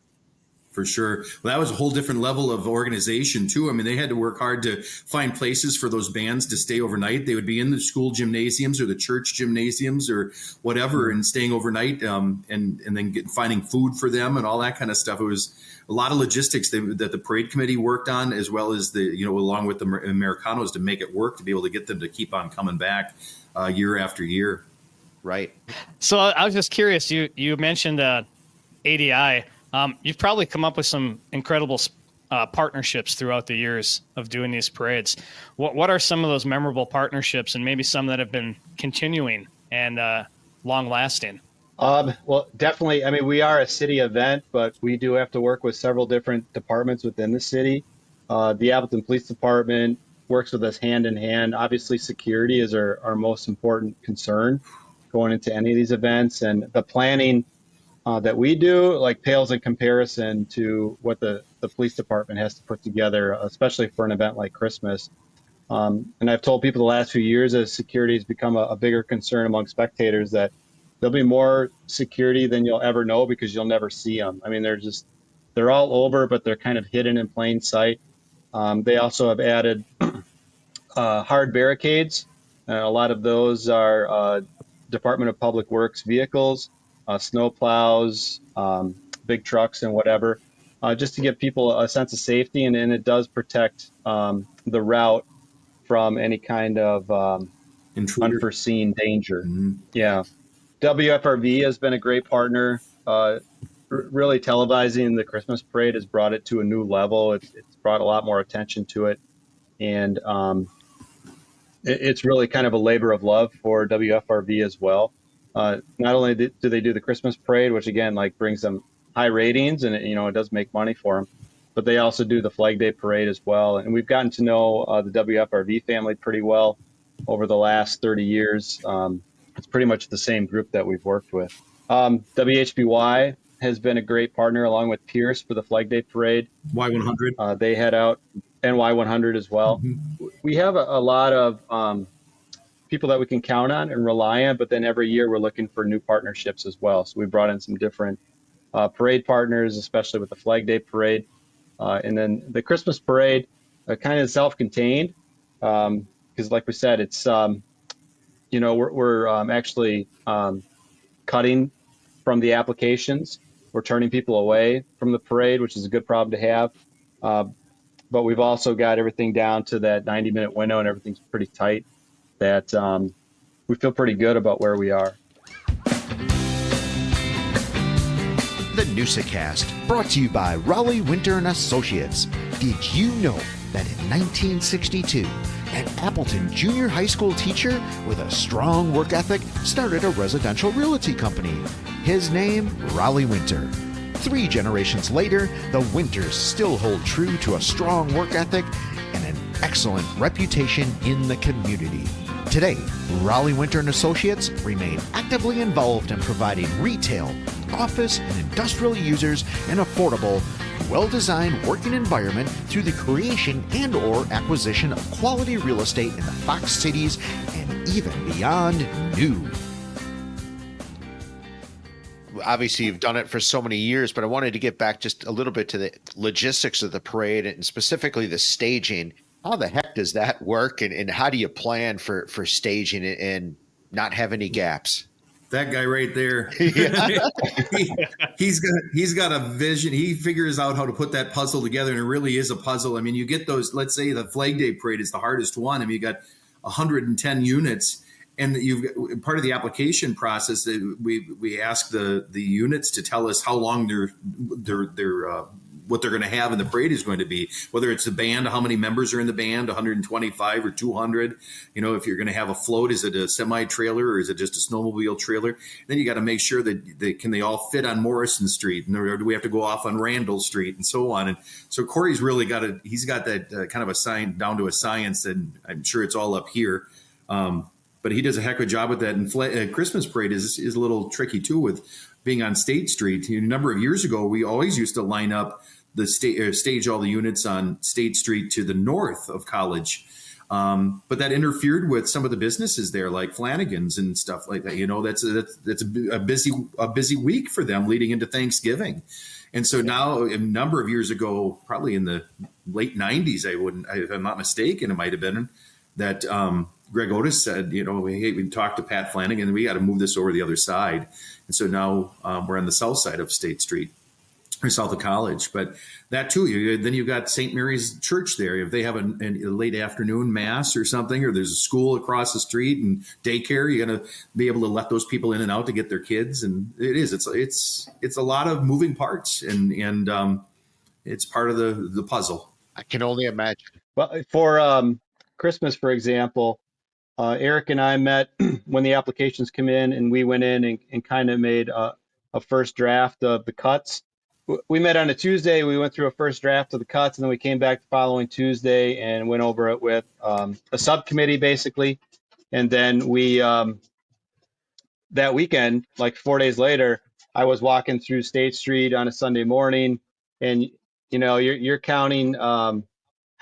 For sure. Well, that was a whole different level of organization, too. I mean, they had to work hard to find places for those bands to stay overnight. They would be in the school gymnasiums or the church gymnasiums or whatever and staying overnight and then finding food for them and all that kind of stuff. It was a lot of logistics that the parade committee worked on, as well as along with the Americanos to make it work, to be able to get them to keep on coming back year after year. Right. So I was just curious, you mentioned ADI. You've probably come up with some incredible partnerships throughout the years of doing these parades. What are some of those memorable partnerships, and maybe some that have been continuing and long lasting? Well, definitely. I mean, we are a city event, but we do have to work with several different departments within the city. The Appleton Police Department works with us hand in hand. Obviously, security is our most important concern going into any of these events, and the planning that we do pales in comparison to what the police department has to put together, especially for an event like Christmas. And I've told people the last few years, as security has become a bigger concern among spectators, that there'll be more security than you'll ever know because you'll never see them. I mean, they're all over, but they're kind of hidden in plain sight. They also have added hard barricades. A lot of those are Department of Public Works vehicles, snow plows, big trucks and whatever, just to give people a sense of safety. And it does protect the route from any kind of unforeseen danger. Mm-hmm. Yeah. WFRV has been a great partner. Really televising the Christmas parade has brought it to a new level. It's brought a lot more attention to it. And it's really kind of a labor of love for WFRV as well. Not only do they do the Christmas parade, which again brings them high ratings and it does make money for them, but they also do the Flag Day Parade as well. And we've gotten to know the WFRV family pretty well over the last 30 years. It's pretty much the same group that we've worked with. WHBY has been a great partner along with Pierce for the Flag Day Parade. Y100. They head out, and Y100 as well. Mm-hmm. We have a lot of people that we can count on and rely on, but then every year we're looking for new partnerships as well. So we brought in some different parade partners, especially with the Flag Day Parade. And then the Christmas Parade, kind of self-contained, because like we said, it's, we're actually cutting from the applications. We're turning people away from the parade, which is a good problem to have. But we've also got everything down to that 90-minute window, and everything's pretty tight. That we feel pretty good about where we are. The Newsa-Cast, brought to you by Raleigh Winter and Associates. Did you know that in 1962, an Appleton junior high school teacher with a strong work ethic started a residential realty company? His name, Raleigh Winter. 3 generations later, the Winters still hold true to a strong work ethic and an excellent reputation in the community. Today, Raleigh Winter and Associates remain actively involved in providing retail, office, and industrial users an affordable, well-designed working environment through the creation and/or acquisition of quality real estate in the Fox Cities and even beyond new. Obviously, you've done it for so many years, but I wanted to get back just a little bit to the logistics of the parade and specifically the staging. How the heck does that work, and how do you plan for staging it and not have any gaps? That guy right there, he's got a vision. He figures out how to put that puzzle together, and it really is a puzzle. I mean, you get those. Let's say the Flag Day Parade is the hardest one. I mean, you got 110 units, and you've part of the application process. We ask the units to tell us how long their what they're going to have in the parade is going to be, whether it's the band, how many members are in the band, 125 or 200. You know, if you're going to have a float, is it a semi trailer or is it just a snowmobile trailer? Then you got to make sure that they all fit on Morrison Street, or do we have to go off on Randall Street and so on? And so Corey's really got he's got that kind of a science down to a science, and I'm sure it's all up here. But he does a heck of a job with that. And Christmas parade is a little tricky too, with being on State Street. A number of years ago, we always used to line up the stage all the units on State Street to the north of College. But that interfered with some of the businesses there, like Flanagan's and stuff like that. You know, that's a busy week for them leading into Thanksgiving. And so now, a number of years ago, probably in the late 90s, if I'm not mistaken, it might have been that Greg Otis said, you know, hey, we talked to Pat Flanagan, and we got to move this over the other side. And so now we're on the south side of State Street, or south of College. But that too, then you've got St. Mary's Church there. If they have a late afternoon mass or something, or there's a school across the street and daycare, you're going to be able to let those people in and out to get their kids. And it's a lot of moving parts, and it's part of the puzzle. I can only imagine. Well, for Christmas, for example, Eric and I met when the applications come in, and we went in and kind of made a first draft of the cuts. We met on a Tuesday. We went through a first draft of the cuts, and then we came back the following Tuesday and went over it with a subcommittee, basically. And then we, that weekend, like 4 days later, I was walking through State Street on a Sunday morning, and you know, you're counting how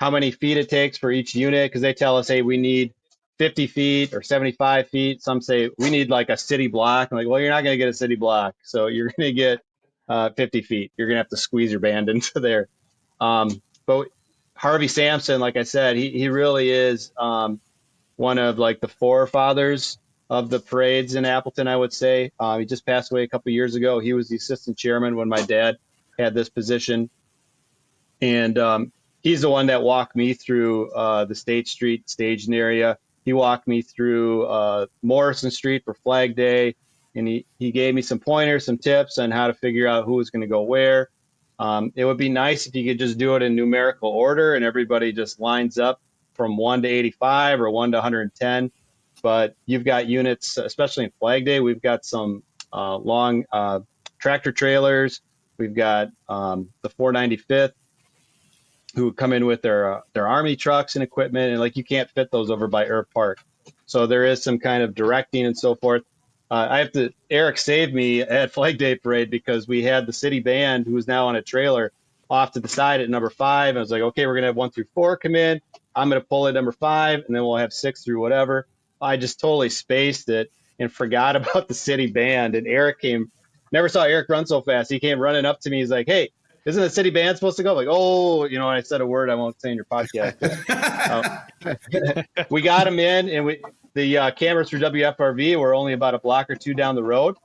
many feet it takes for each unit, because they tell us, hey, we need 50 feet or 75 feet. Some say we need like a city block. I'm like, well, you're not going to get a city block, so you're going to get 50 feet. You're going to have to squeeze your band into there. But Harvey Sampson, like I said, he really is one of like the forefathers of the parades in Appleton, I would say. He just passed away a couple of years ago. He was the assistant chairman when my dad had this position. And he's the one that walked me through the State Street staging area. He walked me through Morrison Street for Flag Day. And he gave me some pointers, some tips on how to figure out who was going to go where. It would be nice if you could just do it in numerical order and everybody just lines up from 1 to 85 or 1 to 110. But you've got units, especially in Flag Day, we've got some long tractor trailers. We've got the 495th who come in with their Army trucks and equipment. And like, you can't fit those over by Irv Park. So there is some kind of directing and so forth. Eric saved me at Flag Day Parade because we had the city band, who was now on a trailer, off to the side at number 5. I was like, okay, we're going to have 1 through 4 come in. I'm going to pull at number 5, and then we'll have 6 through whatever. I just totally spaced it and forgot about the city band. And Eric never saw Eric run so fast. He came running up to me. He's like, hey, isn't the city band supposed to go? I'm like, oh, you know, I said a word I won't say in your podcast. We got him in, and the cameras for WFRV were only about a block or 2 down the road.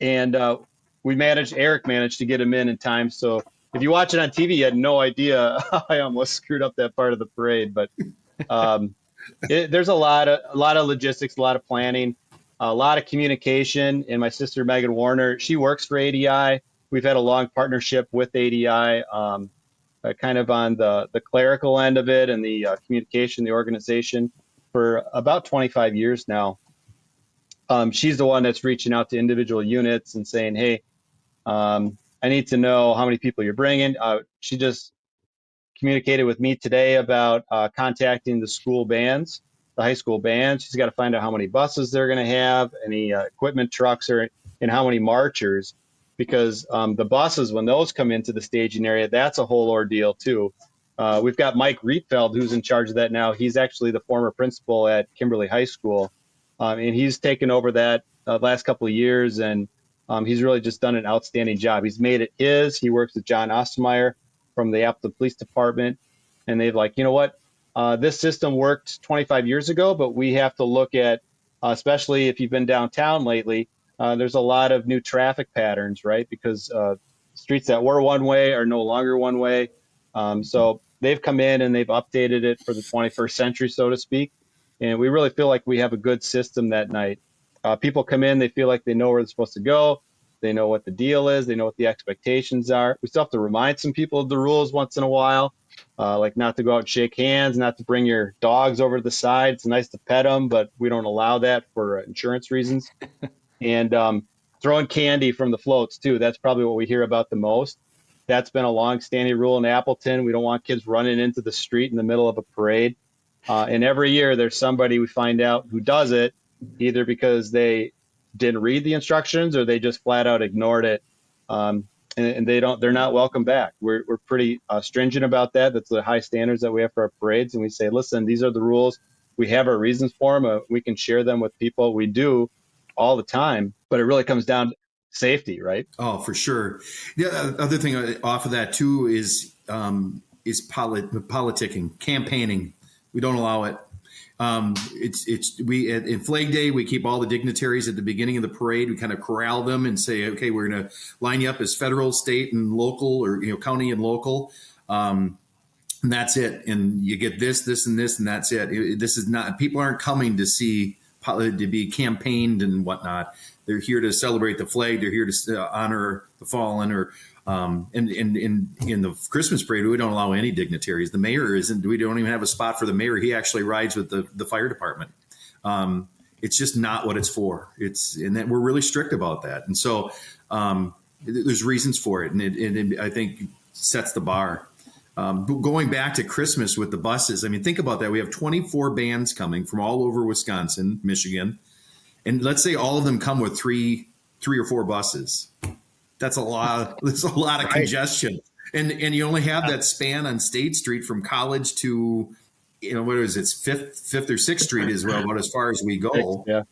And Eric managed to get him in time. So if you watch it on TV, you had no idea how I almost screwed up that part of the parade. But There's a lot of logistics, a lot of planning, a lot of communication. And my sister Megan Warner, she works for ADI. We've had a long partnership with ADI, kind of on the clerical end of it and the communication, the organization for about 25 years now. She's the one that's reaching out to individual units and saying, "Hey, I need to know how many people you're bringing." She just communicated with me today about contacting the school bands, the high school bands. She's got to find out how many buses they're going to have, any equipment trucks, and how many marchers, because the buses, when those come into the staging area, that's a whole ordeal too. We've got Mike Rietfeld, who's in charge of that now. He's actually the former principal at Kimberly High School, and he's taken over that last couple of years, and he's really just done an outstanding job. He's made it his. He works with John Ostermeyer from the Appleton Police Department, and they've like, you know what, this system worked 25 years ago, but we have to look at, especially if you've been downtown lately, there's a lot of new traffic patterns, right? Because streets that were one way are no longer one way. So they've come in and they've updated it for the 21st century, so to speak. And we really feel like we have a good system that night. People come in, they feel like they know where they're supposed to go. They know what the deal is. They know what the expectations are. We still have to remind some people of the rules once in a while, like not to go out and shake hands, not to bring your dogs over to the side. It's nice to pet them, but we don't allow that for insurance reasons. And throwing candy from the floats, too. That's probably what we hear about the most. That's been a long-standing rule in Appleton. We don't want kids running into the street in the middle of a parade. And every year there's somebody we find out who does it, either because they didn't read the instructions or they just flat out ignored it, and they're not welcome back. We're pretty stringent about that. That's the high standards that we have for our parades, and we say, listen, these are the rules. We have our reasons for them. We can share them with people. We do all the time, but it really comes down to safety, right? Oh, for sure. The other thing off of that too is politicking, campaigning. We don't allow it. We in Flag Day, we keep all the dignitaries at the beginning of the parade. We kind of corral them and say, okay, we're going to line you up as federal, state, and local, or county and local, and that's it. And you get this, and this, and that's it. This is not. People aren't coming to be campaigned and whatnot. They're here to celebrate the flag. They're here to honor the fallen, or and in the Christmas parade, we don't allow any dignitaries. The mayor isn't. We don't even have a spot for the mayor. He actually rides with the fire department. It's just not what it's for. And that we're really strict about that. And so there's reasons for it, and it I think sets the bar. Going back to Christmas with the buses, I mean, think about that. We have 24 bands coming from all over Wisconsin, Michigan, and let's say all of them come with three or four buses. That's a lot. That's a lot of congestion, and you only have that span on State Street from College to, what is it, Fifth or Sixth Street is about as far as we go. Yeah.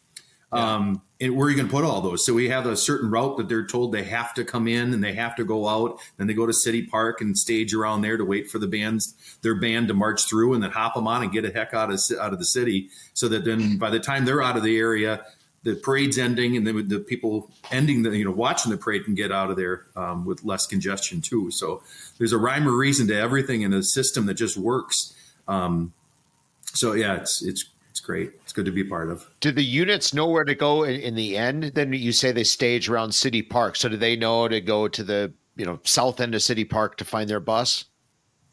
And where are you going to put all those? So we have a certain route that they're told they have to come in and they have to go out. Then they go to City Park and stage around there to wait for their band to march through, and then hop them on and get a heck out of the city. So that then by the time they're out of the area, the parade's ending, and then the people watching the parade can get out of there with less congestion too. So there's a rhyme or reason to everything in a system that just works. So yeah, it's great. It's good to be part of. Do the units know where to go in the end? Then you say they stage around City Park. So do they know to go to the south end of City Park to find their bus?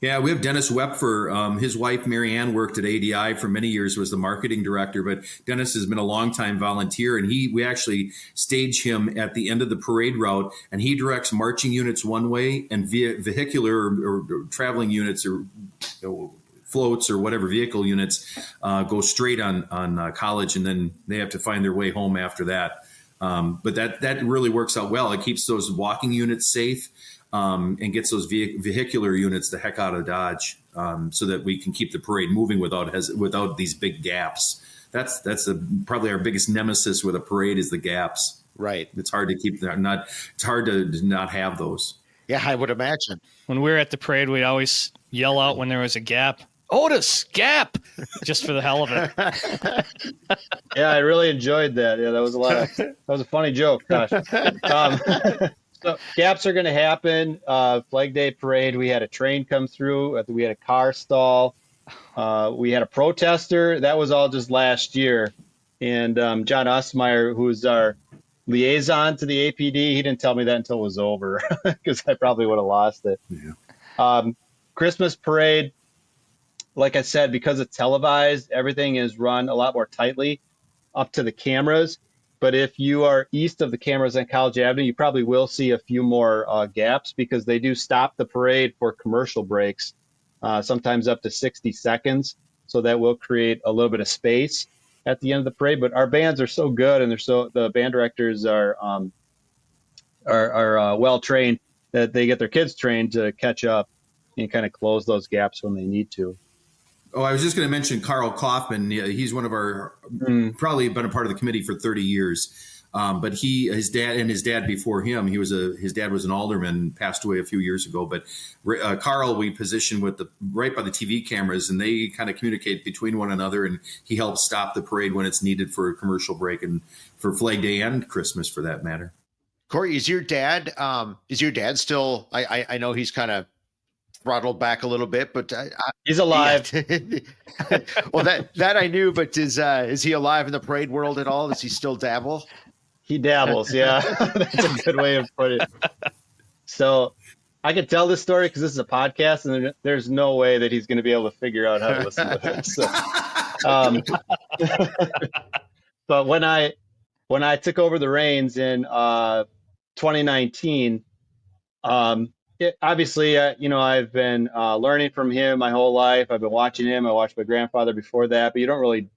Yeah, we have Dennis Wepfer. His wife, Mary Ann, worked at ADI for many years, was the marketing director, but Dennis has been a longtime volunteer, and we actually stage him at the end of the parade route, and he directs marching units one way and vehicular or traveling units or floats or whatever vehicle units go straight on College, and then they have to find their way home after that. But that really works out well. It keeps those walking units safe. And gets those vehicular units the heck out of Dodge, so that we can keep the parade moving without these big gaps. That's probably our biggest nemesis with a parade is the gaps. Right. It's hard to keep that. It's hard to not have those. Yeah, I would imagine. When we were at the parade, we'd always yell out when there was a gap, "Otis, gap!" just for the hell of it. Yeah, I really enjoyed that. Yeah, that was a funny joke, Tosh. So gaps are going to happen. Flag Day parade, we had a train come through. We had a car stall. We had a protester. That was all just last year. And John Osmeyer, who's our liaison to the APD, he didn't tell me that until it was over because I probably would have lost it. Yeah. Christmas parade, like I said, because it's televised, everything is run a lot more tightly up to the cameras. But if you are east of the cameras on College Avenue, you probably will see a few more gaps because they do stop the parade for commercial breaks, sometimes up to 60 seconds. So that will create a little bit of space at the end of the parade. But our bands are so good, and the band directors are well trained that they get their kids trained to catch up and kind of close those gaps when they need to. Oh, I was just going to mention Carl Kaufman. He's one of our probably been a part of the committee for 30 years. But his dad before him, his dad was an alderman, passed away a few years ago. But Carl, we position right by the TV cameras, and they kind of communicate between one another. And he helps stop the parade when it's needed for a commercial break and for Flag Day and Christmas, for that matter. Corey, is your dad still? I know he's kind of throttled back a little bit, but he's alive. Yeah. Well, that I knew, but is he alive in the parade world at all? Does he still dabble? He dabbles, yeah. That's a good way of putting it. So I could tell this story because this is a podcast, and there's no way that he's going to be able to figure out how to listen to this. But when I took over the reins in 2019, obviously, I've been learning from him my whole life. I've been watching him. I watched my grandfather before that, but you don't really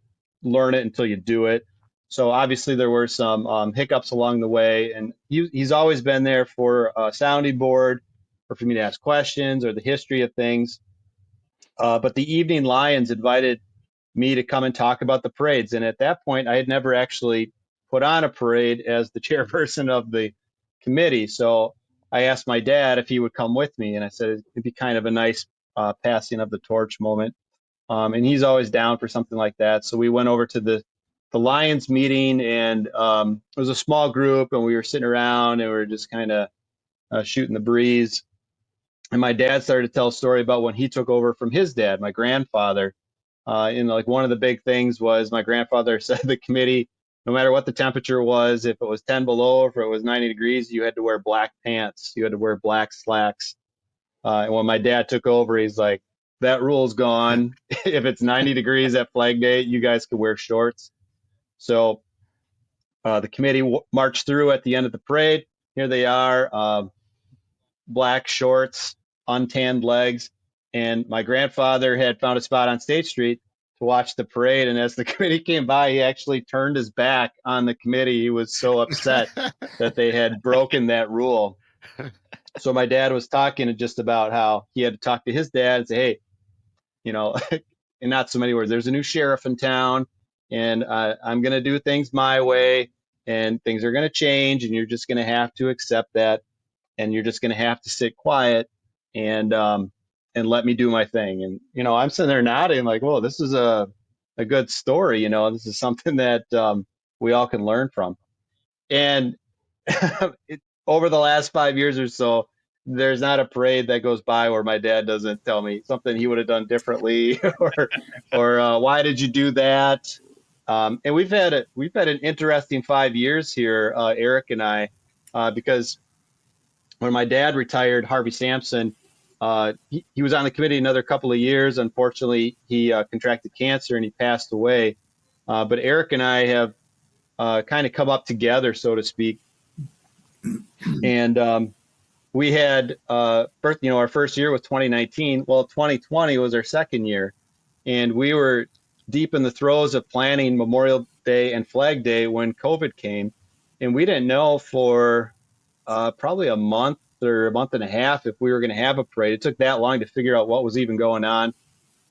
learn it until you do it. So obviously there were some hiccups along the way, and he's always been there for a sounding board or for me to ask questions or the history of things. But the Evening Lions invited me to come and talk about the parades. And at that point, I had never actually put on a parade as the chairperson of the committee. So I asked my dad if he would come with me, and I said it'd be kind of a nice passing of the torch moment. And he's always down for something like that. So we went over to the Lions meeting, and it was a small group, and we were sitting around and we were just kind of shooting the breeze. And my dad started to tell a story about when he took over from his dad, my grandfather. And like one of the big things was my grandfather said the committee, no matter what the temperature was, if it was 10 below, or if it was 90 degrees, you had to wear black pants. You had to wear black slacks. And when my dad took over, he's like, that rule's gone. If it's 90 degrees at Flag Day, you guys could wear shorts. So the committee marched through at the end of the parade. Here they are, black shorts, untanned legs. And my grandfather had found a spot on State Street to watch the parade. And as the committee came by, he actually turned his back on the committee. He was so upset that they had broken that rule. So my dad was talking just about how he had to talk to his dad and say, hey, in not so many words, there's a new sheriff in town, and I'm going to do things my way, and things are going to change, and you're just going to have to accept that, and you're just going to have to sit quiet and let me do my thing. And, I'm sitting there nodding like, whoa, this is a good story. This is something that we all can learn from. And over the last 5 years or so, there's not a parade that goes by where my dad doesn't tell me something he would have done differently or why did you do that? And we've had an interesting 5 years here, Eric and I, because when my dad retired, Harvey Sampson, he was on the committee another couple of years. Unfortunately, he contracted cancer and he passed away. But Eric and I have kind of come up together, so to speak. And we had our first year was 2019. Well, 2020 was our second year, and we were deep in the throes of planning Memorial Day and Flag Day when COVID came, and we didn't know for probably a month or a month and a half if we were going to have a parade. It took that long to figure out what was even going on,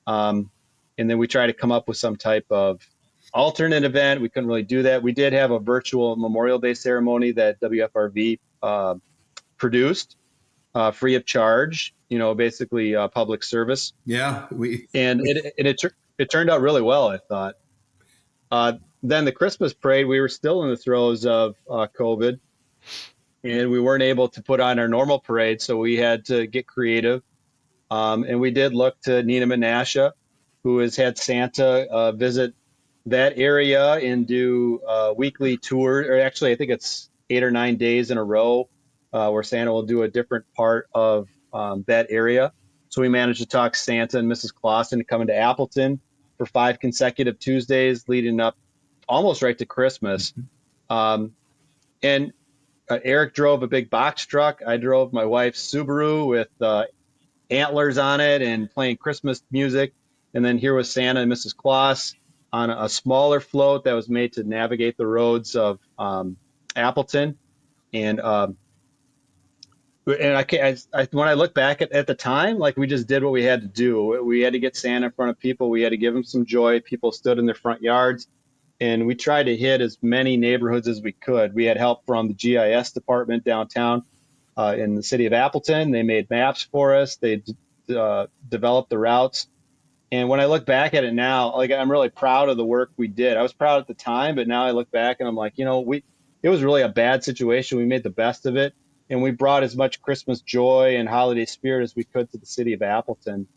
and then we tried to come up with some type of alternate event. We couldn't really do that. We did have a virtual Memorial Day ceremony that WFRV produced free of charge, basically public service. Yeah. And it turned out really well, I thought. Then the Christmas parade, we were still in the throes of COVID, and we weren't able to put on our normal parade. So we had to get creative. And we did look to Neenah Menasha who has had Santa visit that area and do weekly tour, or actually I think it's 8 or 9 days in a row where Santa will do a different part of that area. So we managed to talk Santa and Mrs. Claus into coming to Appleton for 5 consecutive Tuesdays leading up almost right to Christmas. And Eric drove a big box truck. I drove my wife's Subaru with antlers on it and playing Christmas music. And then here was Santa and Mrs. Claus on a smaller float that was made to navigate the roads of Appleton. And when I look back at the time, like we just did what we had to do. We had to get Santa in front of people. We had to give them some joy. People stood in their front yards, and we tried to hit as many neighborhoods as we could. We had help from the GIS department downtown in the city of Appleton. They made maps for us. They developed the routes. And when I look back at it now, like I'm really proud of the work we did. I was proud at the time, but now I look back and I'm like, it was really a bad situation. We made the best of it, and we brought as much Christmas joy and holiday spirit as we could to the city of Appleton.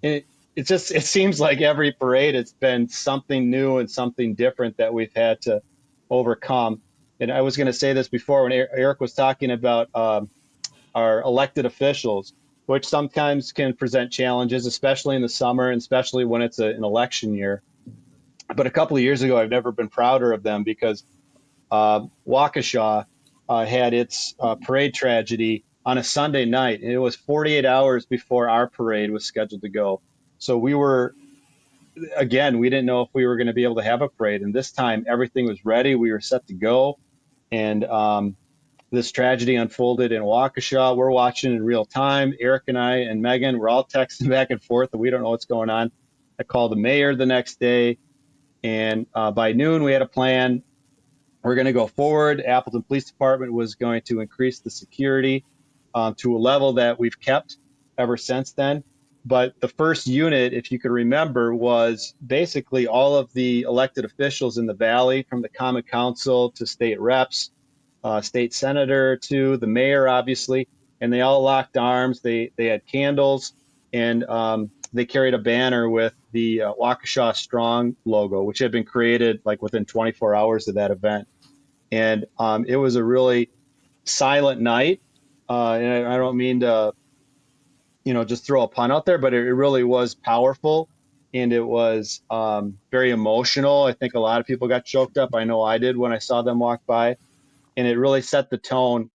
It seems like every parade it's been something new and something different that we've had to overcome. And I was going to say this before when Eric was talking about our elected officials, which sometimes can present challenges, especially in the summer and especially when it's an election year. But a couple of years ago, I've never been prouder of them because Waukesha had its parade tragedy on a Sunday night. And it was 48 hours before our parade was scheduled to go. So we didn't know if we were going to be able to have a parade. And this time, everything was ready. We were set to go. And this tragedy unfolded in Waukesha. We're watching in real time. Eric and I and Megan, we're all texting back and forth, and we don't know what's going on. I called the mayor the next day, and by noon, we had a plan. We're going to go forward. Appleton Police Department was going to increase the security to a level that we've kept ever since then. But the first unit, if you could remember, was basically all of the elected officials in the valley, from the Common Council to state reps, state senator to the mayor, obviously, and they all locked arms. They had candles, and they carried a banner with the Waukesha Strong logo, which had been created like within 24 hours of that event. And it was a really silent night. And I don't mean to, just throw a pun out there, but it really was powerful, and it was very emotional. I think a lot of people got choked up. I know I did when I saw them walk by. And it really set the tone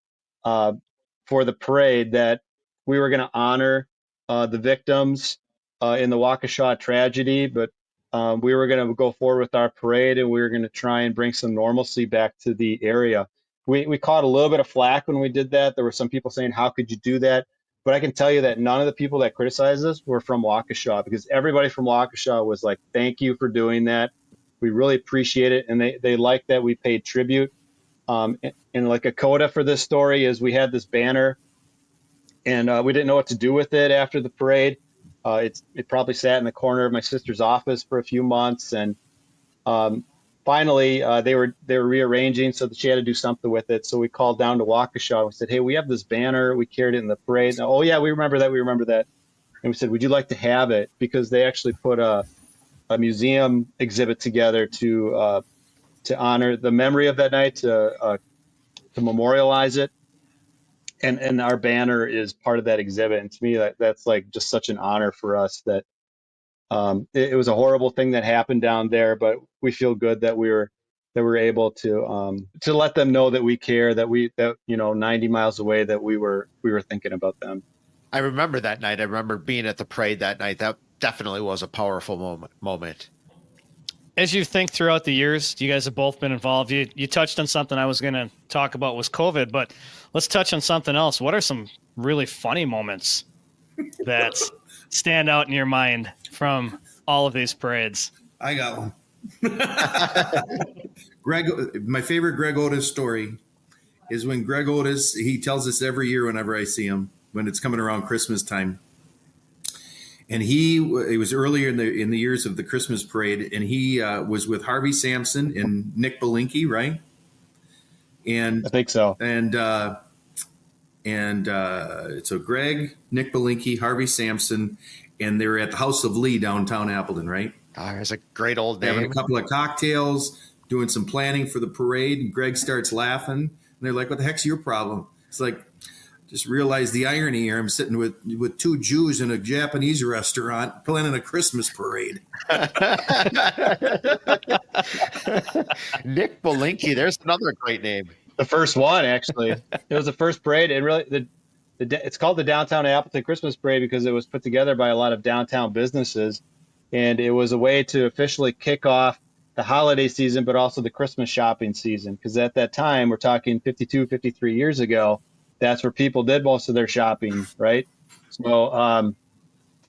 for the parade that we were going to honor the victims in the Waukesha tragedy, but we were going to go forward with our parade, and we were going to try and bring some normalcy back to the area. We caught a little bit of flack when we did that. There were some people saying, how could you do that? But I can tell you that none of the people that criticized us were from Waukesha, because everybody from Waukesha was like, thank you for doing that. We really appreciate it. And they liked that we paid tribute. And like a coda for this story is we had this banner, and we didn't know what to do with it after the parade. It probably sat in the corner of my sister's office for a few months, and finally they were rearranging so that she had to do something with it. So we called down to Waukesha and we said, hey, we have this banner. We carried it in the parade. And, oh yeah, we remember that. And we said, would you like to have it? Because they actually put a museum exhibit together to honor the memory of that night, to memorialize it. And our banner is part of that exhibit. And to me, that's like just such an honor for us that it was a horrible thing that happened down there, but we feel good that we were able to let them know that we care, that 90 miles away, that we were thinking about them. I remember that night. I remember being at the parade that night. That definitely was a powerful moment. As you think throughout the years, you guys have both been involved. You touched on something I was going to talk about was COVID, but let's touch on something else. What are some really funny moments that stand out in your mind from all of these parades? I got one. My favorite Greg Otis story is when Greg Otis, he tells us every year whenever I see him, when it's coming around Christmas time. And it was earlier in the years of the Christmas parade, and he was with Harvey Sampson and Nick Belinkie, right? And I think so. And so Greg, Nick Belinkie, Harvey Sampson, and they're at the House of Lee downtown Appleton, right? Oh, that's a great old Having a name. couple of cocktails, doing some planning for the parade, and Greg starts laughing, and they're like, "What the heck's your problem?" It's like, just realize the irony here. I'm sitting with two Jews in a Japanese restaurant planning a Christmas parade. Nick Bolinky, there's another great name. The first one, actually. It was the first parade, and really, it's called the Downtown Appleton Christmas Parade because it was put together by a lot of downtown businesses, and it was a way to officially kick off the holiday season, but also the Christmas shopping season. Because at that time, we're talking 52, 53 years ago, that's where people did most of their shopping, right? So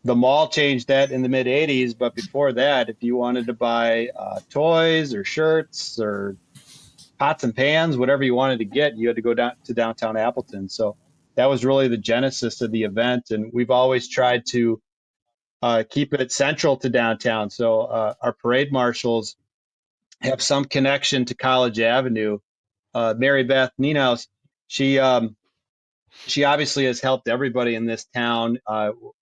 the mall changed that in the mid 80s, but before that, if you wanted to buy toys or shirts or pots and pans, whatever you wanted to get, you had to go down to downtown Appleton. So that was really the genesis of the event, and we've always tried to keep it central to downtown. So our parade marshals have some connection to College Avenue. Mary Beth Neenhouse, she obviously has helped everybody in this town,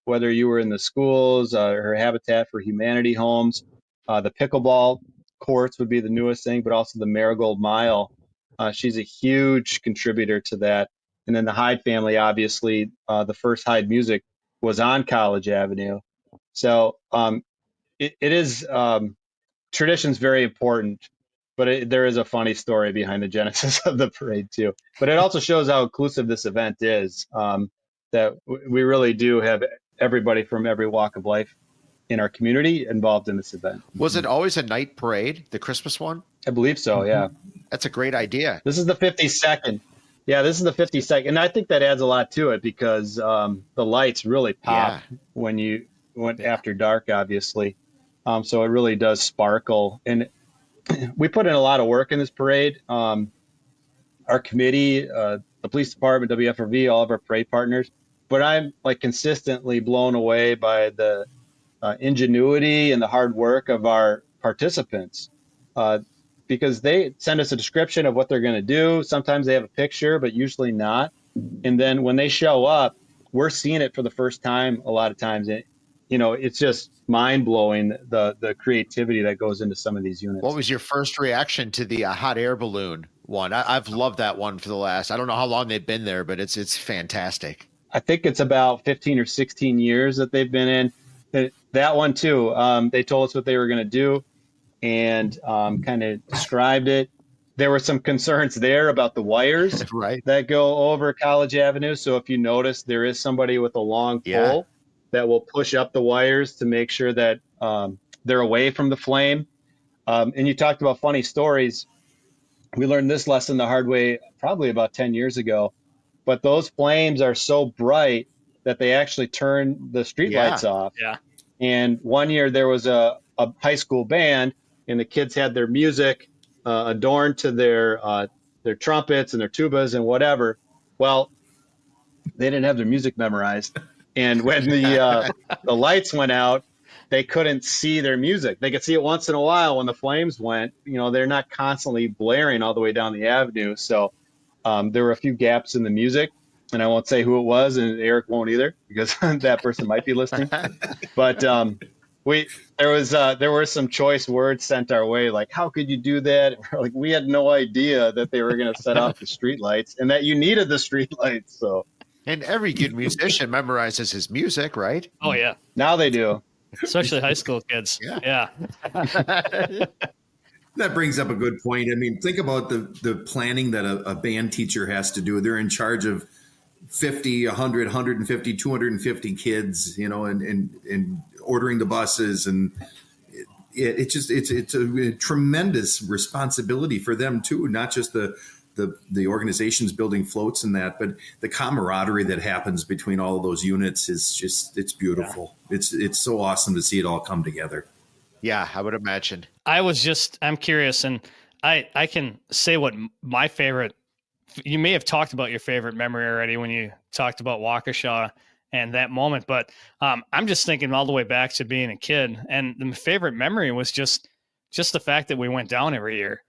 whether you were in the schools, her Habitat for Humanity homes, the pickleball courts would be the newest thing, but also the Marigold Mile. She's a huge contributor to that. And then the Hyde family, obviously, the first Hyde music was on College Avenue. So it is tradition's very important, but there is a funny story behind the genesis of the parade too. But it also shows how inclusive this event is, that we really do have everybody from every walk of life in our community involved in this event. Was it always a night parade, the Christmas one? I believe so, yeah. That's a great idea. This is the 52nd. Yeah, this is the 52nd. And I think that adds a lot to it because the lights really pop when you went after dark, obviously. So it really does sparkle. And we put in a lot of work in this parade. Our committee, the police department, WFRV, all of our parade partners. But I'm like consistently blown away by the ingenuity and the hard work of our participants, because they send us a description of what they're going to do. Sometimes they have a picture, but usually not. And then when they show up, we're seeing it for the first time a lot of times. It's just mind-blowing, the creativity that goes into some of these units. What was your first reaction to the hot air balloon one? I've loved that one for the last, I don't know how long they've been there, but it's fantastic. I think it's about 15 or 16 years that they've been in. That one too, they told us what they were going to do and kind of described it. There were some concerns there about the wires right. that go over College Avenue. So if you notice, there is somebody with a long pole that will push up the wires to make sure that they're away from the flame. And you talked about funny stories. We learned this lesson the hard way probably about 10 years ago. But those flames are so bright that they actually turn the streetlights off. Yeah. And one year there was a high school band, and the kids had their music adorned to their trumpets and their tubas and whatever. Well, they didn't have their music memorized. And when the lights went out, they couldn't see their music. They could see it once in a while when the flames went. They're not constantly blaring all the way down the avenue. So there were a few gaps in the music, and I won't say who it was, and Eric won't either because that person might be listening. But there were some choice words sent our way, like, how could you do that? Like, we had no idea that they were going to set off the streetlights and that you needed the streetlights. So. And every good musician memorizes his music, right? Oh, yeah. Now they do. Especially high school kids. Yeah. That brings up a good point. I mean, think about the planning that a band teacher has to do. They're in charge of 50, 100, 150, 250 kids, and ordering the buses. And it's a tremendous responsibility for them, too, not just the organizations building floats and that, but the camaraderie that happens between all of those units it's beautiful. Yeah. It's so awesome to see it all come together. Yeah, I would imagine. I'm curious, and I can say what my favorite, you may have talked about your favorite memory already when you talked about Waukesha and that moment, but I'm just thinking all the way back to being a kid, and the favorite memory was just the fact that we went down every year.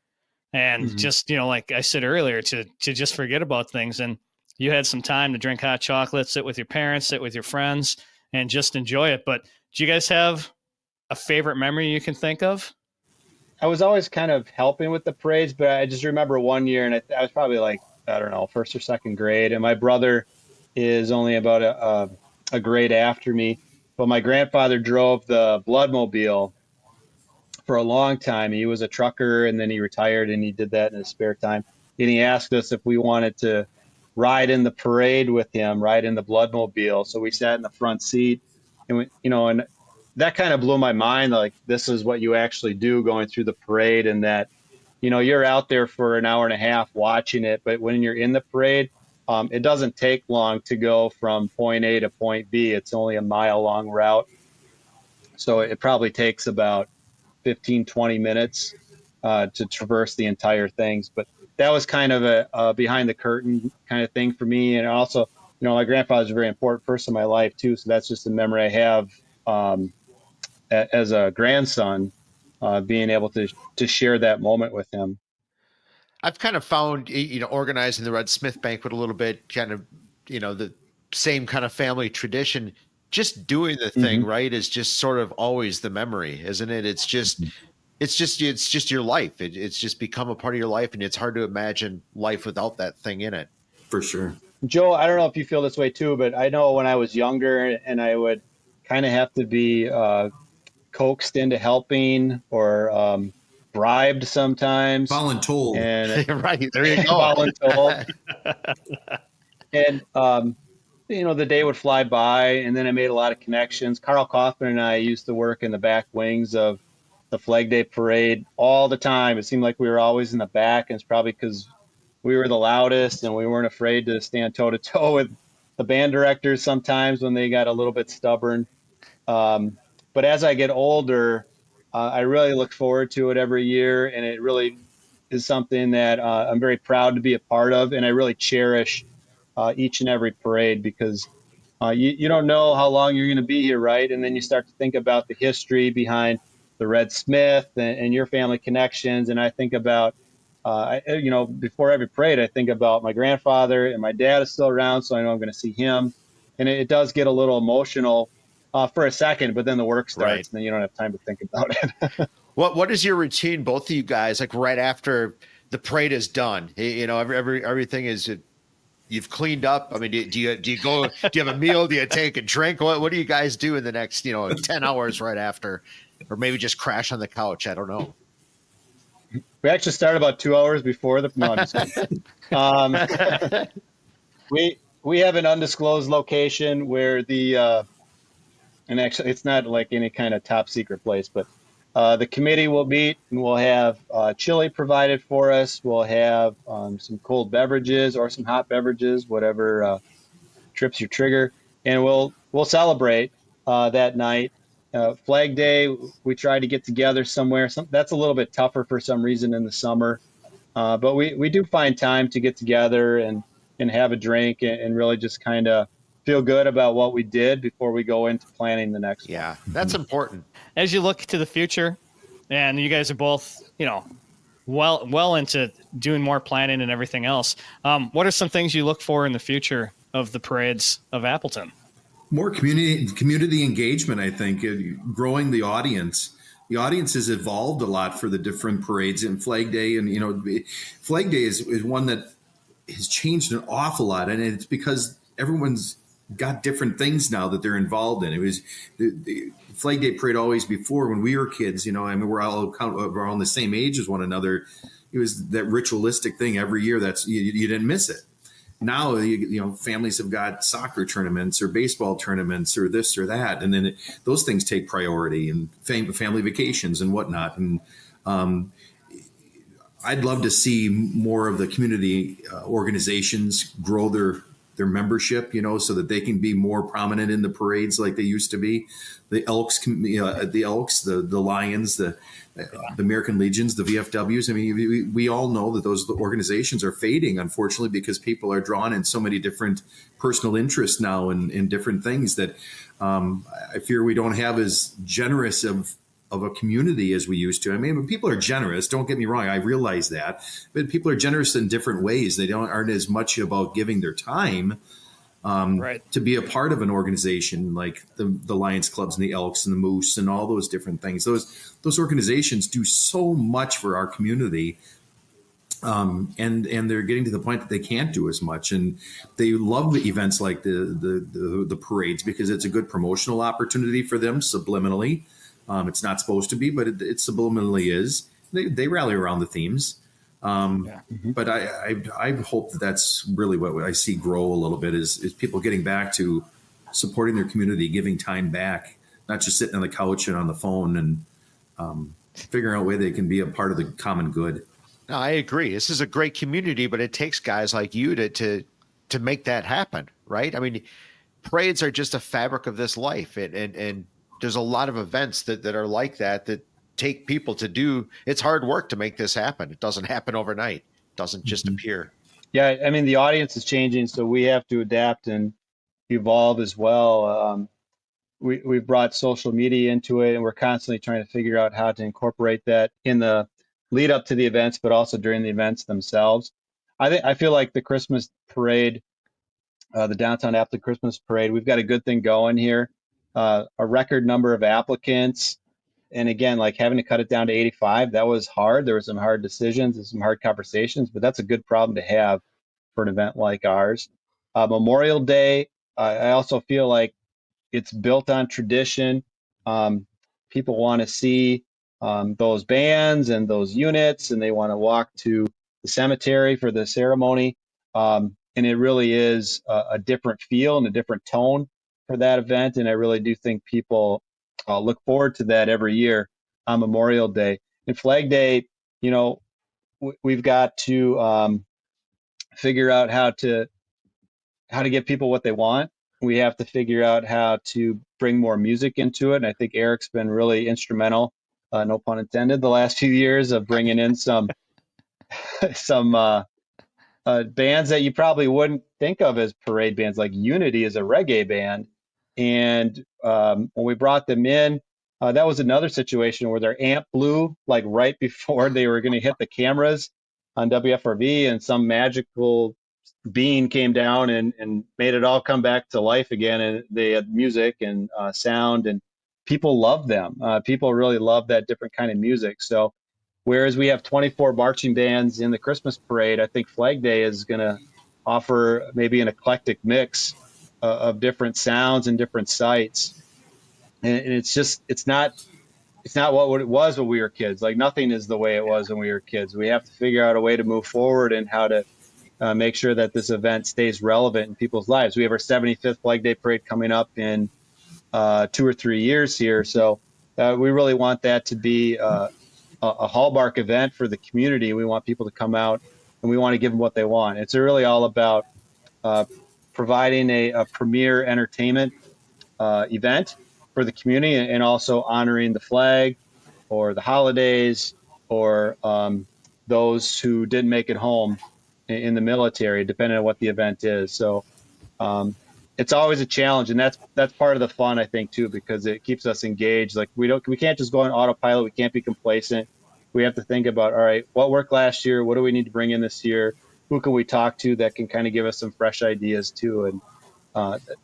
And just, like I said earlier, to just forget about things. And you had some time to drink hot chocolate, sit with your parents, sit with your friends. and just enjoy it. But do you guys have a favorite memory you can think of? I was always kind of helping with the parades, but I just remember one year, and I was probably like, I don't know, first or second grade, and my brother is only about a grade after me. But my grandfather drove the Bloodmobile for a long time. He was a trucker, and then he retired, and he did that in his spare time. And he asked us if we wanted to ride in the parade with him, ride in the Bloodmobile. So we sat in the front seat, and and that kind of blew my mind. Like, this is what you actually do going through the parade, and that, you're out there for an hour and a half watching it. But when you're in the parade, it doesn't take long to go from point A to point B. It's only a mile-long route. So it probably takes about 15, 20 minutes to traverse the entire things. But that was kind of a behind the curtain kind of thing for me. And also, my grandfather's a very important person in my life too. So that's just a memory I have as a grandson, being able to share that moment with him. I've kind of found, organizing the Red Smith banquet a little bit, kind of, the same kind of family tradition. Just doing the thing, right, is just sort of always the memory, isn't it? It's just your life. It's just become a part of your life, and it's hard to imagine life without that thing in it. For sure. Joe, I don't know if you feel this way too, but I know when I was younger and I would kind of have to be coaxed into helping or bribed sometimes. Voluntold. And right, there you go. Voluntold. And the day would fly by, and then I made a lot of connections. Carl Kaufman and I used to work in the back wings of the Flag Day Parade all the time. It seemed like we were always in the back, and it's probably because we were the loudest and we weren't afraid to stand toe-to-toe with the band directors sometimes when they got a little bit stubborn. But as I get older, I really look forward to it every year, and it really is something that I'm very proud to be a part of, and I really cherish each and every parade, because you don't know how long you're going to be here, right? And then you start to think about the history behind the Red Smith and your family connections. And I think about, before every parade, I think about my grandfather, and my dad is still around, so I know I'm going to see him. And it does get a little emotional for a second, but then the work starts, right, and then you don't have time to think about it. What is your routine, both of you guys, like right after the parade is done? Everything is. You've cleaned up. I mean, do you go? Do you have a meal? Do you take a drink? What do you guys do in the next 10 hours right after, or maybe just crash on the couch? I don't know. We actually start about 2 hours before the. No, I'm just kidding. We have an undisclosed location where and actually it's not like any kind of top secret place, but the committee will meet, and we'll have chili provided for us. We'll have some cold beverages or some hot beverages, whatever trips your trigger, and we'll celebrate that night. Flag Day, we try to get together somewhere. That's a little bit tougher for some reason in the summer, but we do find time to get together and have a drink and really just kind of feel good about what we did before we go into planning the next one. Yeah, that's important. As you look to the future, and you guys are both, well into doing more planning and everything else, what are some things you look for in the future of the parades of Appleton? More community engagement, I think, growing the audience. The audience has evolved a lot for the different parades, and Flag Day, and Flag Day is one that has changed an awful lot, and it's because everyone's got different things now that they're involved in. It was the Flag Day Parade always before, when we were kids, we're all around the same age as one another. It was that ritualistic thing every year. That's you didn't miss it. Now, families have got soccer tournaments or baseball tournaments or this or that, and then those things take priority, and family vacations and whatnot. And I'd love to see more of the community organizations grow their membership, so that they can be more prominent in the parades like they used to be. The Elks, the Lions, the American Legions, the VFWs. I mean, we all know that those organizations are fading, unfortunately, because people are drawn in so many different personal interests now in different things that I fear we don't have as generous of a community as we used to. I mean, people are generous. Don't get me wrong. I realize that, but people are generous in different ways. They aren't as much about giving their time Right. to be a part of an organization like the Lions Clubs and the Elks and the Moose and all those different things. Those organizations do so much for our community. And they're getting to the point that they can't do as much, and they love the events like the parades because it's a good promotional opportunity for them subliminally. It's not supposed to be, but it subliminally is. They rally around the themes. But I hope that's really what I see grow a little bit is people getting back to supporting their community, giving time back, not just sitting on the couch and on the phone, and figuring out a way they can be a part of the common good. No, I agree. This is a great community, but it takes guys like you to make that happen, right? I mean, parades are just a fabric of this life, and there's a lot of events that are like that take people to do. It's hard work to make this happen. It doesn't happen overnight. It doesn't just appear. Yeah, I mean, the audience is changing, so we have to adapt and evolve as well. We've brought social media into it, and we're constantly trying to figure out how to incorporate that in the lead up to the events, but also during the events themselves. I feel like the Christmas parade, the downtown Appleton Christmas parade, we've got a good thing going here. A record number of applicants, and again, like having to cut it down to 85, that was hard. There were some hard decisions and some hard conversations, but that's a good problem to have for an event like ours. Memorial Day, I also feel like it's built on tradition. People want to see those bands and those units, and they want to walk to the cemetery for the ceremony. And it really is a different feel and a different tone for that event. And I really do think people look forward to that every year on Memorial Day. And Flag Day, we've got to figure out how to get people what they want. We have to figure out how to bring more music into it. And I think Eric's been really instrumental, no pun intended, the last few years of bringing in some bands that you probably wouldn't think of as parade bands. Like Unity is a reggae band. And when we brought them in, that was another situation where their amp blew like right before they were going to hit the cameras on WFRV, and some magical being came down and made it all come back to life again. And they had music and sound, and people love them. People really love that different kind of music. So whereas we have 24 marching bands in the Christmas parade, I think Flag Day is going to offer maybe an eclectic mix of different sounds and different sites. And it's not what it was when we were kids. Like nothing is the way it was when we were kids. We have to figure out a way to move forward and how to make sure that this event stays relevant in people's lives. We have our 75th Flag Day Parade coming up in 2 or 3 years here. So we really want that to be a hallmark event for the community. We want people to come out and we want to give them what they want. It's really all about providing a premier entertainment event for the community, and also honoring the flag or the holidays or those who didn't make it home in the military, depending on what the event is. So it's always a challenge, and that's part of the fun, I think, too, because it keeps us engaged. Like we can't just go on autopilot. We can't be complacent. We have to think about, all right, what worked last year? What do we need to bring in this year? Who can we talk to that can kind of give us some fresh ideas too? And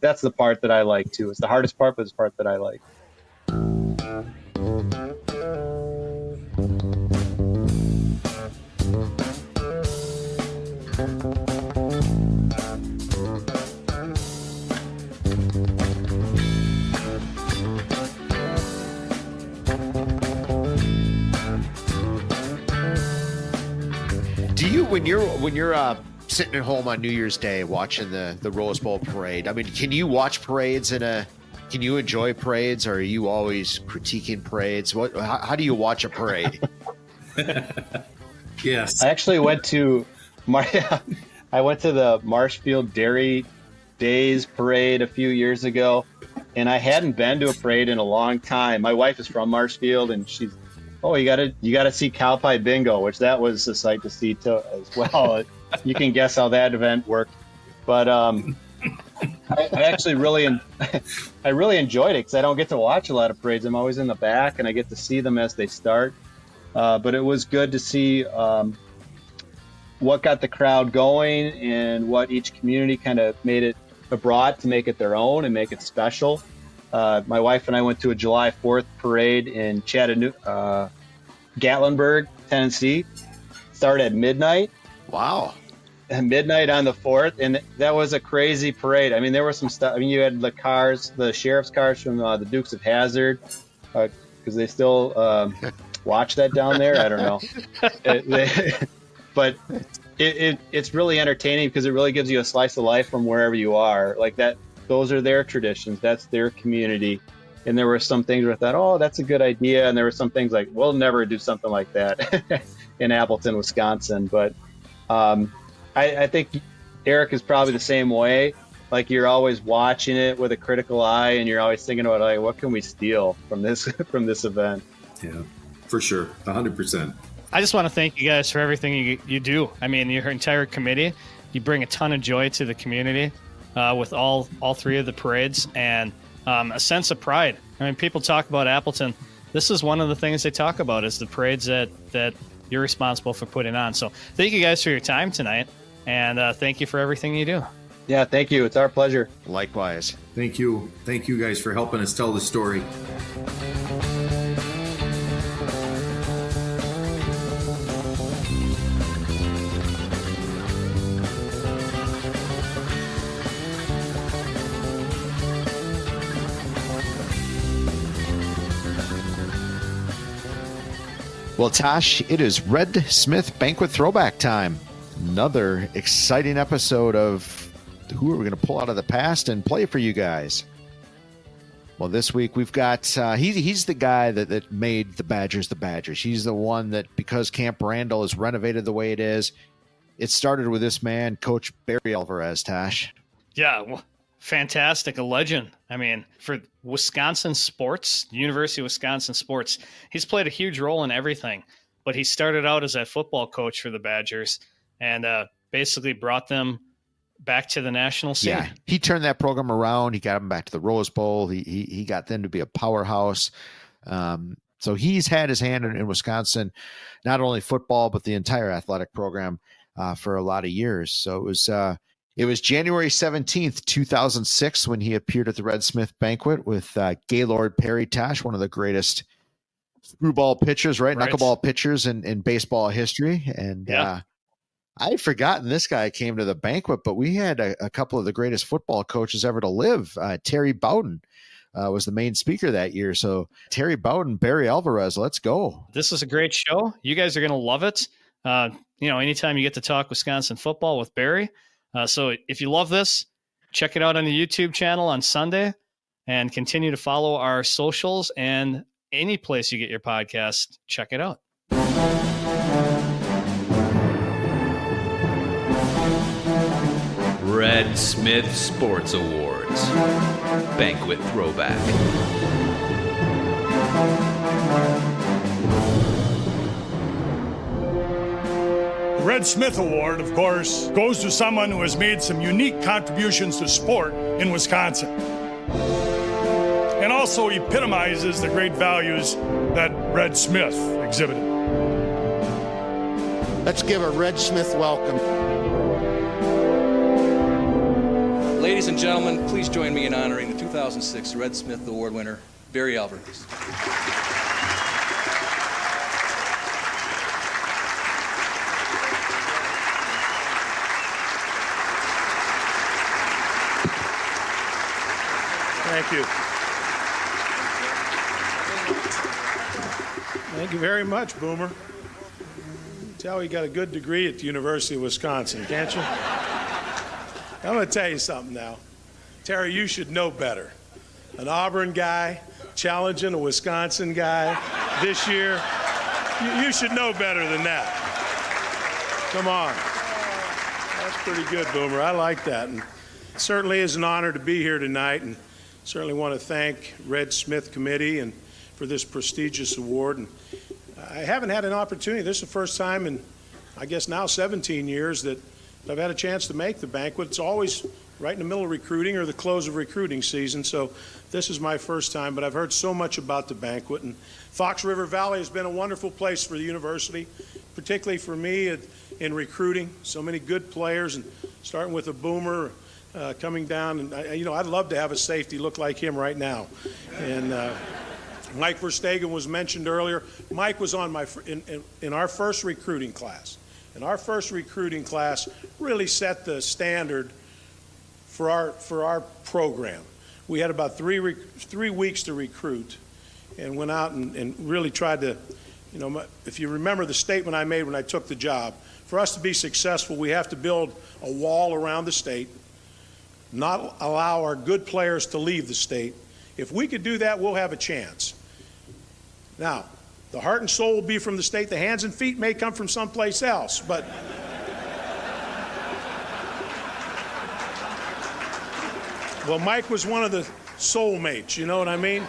that's the part that I like too. It's the hardest part, but it's the part that I like. Do you, when you're sitting at home on New Year's Day watching the Rose Bowl parade, I mean, can you watch parades can you enjoy parades, or are you always critiquing parades? How do you watch a parade? Yes. I actually went to the Marshfield Dairy Days parade a few years ago, and I hadn't been to a parade in a long time. My wife is from Marshfield, and she's, you gotta see Cow Pie Bingo, which that was a sight to see too, as well. You can guess how that event worked, but I actually really enjoyed it because I don't get to watch a lot of parades. I'm always in the back, and I get to see them as they start. But it was good to see what got the crowd going and what each community kind of made it brought to make it their own and make it special. My wife and I went to a July 4th parade in Chattanooga, Gatlinburg, Tennessee. Started at midnight. Wow. Midnight on the 4th, and that was a crazy parade. I mean, there was some stuff. I mean, you had the cars, the sheriff's cars from the Dukes of Hazzard, because they still watch that down there. I don't know. But it's really entertaining because it really gives you a slice of life from wherever you are. Like that, those are their traditions. That's their community. And there were some things where I thought, oh, that's a good idea. And there were some things like, we'll never do something like that in Appleton, Wisconsin. But I think Eric is probably the same way. Like you're always watching it with a critical eye, and you're always thinking about like, what can we steal from this event? Yeah, for sure, 100%. I just want to thank you guys for everything you do. I mean, your entire committee, you bring a ton of joy to the community with all three of the parades, and a sense of pride. I mean, people talk about Appleton. This is one of the things they talk about is the parades that you're responsible for putting on. So thank you guys for your time tonight, and thank you for everything you do. Yeah, thank you. It's our pleasure. Likewise. Thank you guys for helping us tell the story. Well, Tosh, it is Red Smith Banquet Throwback time. Another exciting episode of who are we going to pull out of the past and play for you guys. Well, this week we've got, he's the guy that made the Badgers. He's the one that, because Camp Randall is renovated the way it is, it started with this man, Coach Barry Alvarez, Tosh. Yeah, well, fantastic, a legend. I mean, for Wisconsin sports, University of Wisconsin sports, he's played a huge role in everything. But he started out as a football coach for the Badgers and basically brought them back to the national scene. Yeah, he turned that program around. He got them back to the Rose Bowl. He got them to be a powerhouse. So he's had his hand in Wisconsin, not only football, but the entire athletic program for a lot of years. So it was January 17th, 2006, when he appeared at the Red Smith Banquet with Gaylord Perry, Tosh, one of the greatest screwball pitchers, right? Knuckleball pitchers in baseball history. And yeah. I had forgotten this guy came to the banquet, but we had a couple of the greatest football coaches ever to live. Terry Bowden was the main speaker that year. So Terry Bowden, Barry Alvarez, let's go. This is a great show. You guys are going to love it. Anytime you get to talk Wisconsin football with Barry. So if you love this, check it out on the YouTube channel on Sunday and continue to follow our socials and any place you get your podcast. Check it out. Red Smith Sports Awards Banquet Throwback. The Red Smith Award, of course, goes to someone who has made some unique contributions to sport in Wisconsin and also epitomizes the great values that Red Smith exhibited. Let's give a Red Smith welcome. Ladies and gentlemen, please join me in honoring the 2006 Red Smith Award winner, Barry Alvarez. Thank you. Thank you very much, Boomer. You can tell you got a good degree at the University of Wisconsin, can't you? I'm going to tell you something now. Terry, you should know better. An Auburn guy challenging a Wisconsin guy this year. You should know better than that. Come on. That's pretty good, Boomer. I like that. And it certainly is an honor to be here tonight, and certainly want to thank Red Smith Committee and for this prestigious award. And I haven't had an opportunity. This is the first time in, I guess now 17 years that I've had a chance to make the banquet. It's always right in the middle of recruiting or the close of recruiting season, so this is my first time, but I've heard so much about the banquet. And Fox River Valley has been a wonderful place for the university, particularly for me in recruiting. So many good players, and starting with a Boomer, coming down, and I'd love to have a safety look like him right now. And Mike Verstegen was mentioned earlier. Mike was on in our first recruiting class. And our first recruiting class really set the standard for our program. We had about 3 weeks to recruit, and went out and really tried to, if you remember the statement I made when I took the job, for us to be successful, we have to build a wall around the state, not allow our good players to leave the state. If we could do that, we'll have a chance. Now, the heart and soul will be from the state. The hands and feet may come from someplace else, but well, Mike was one of the soulmates, you know what I mean?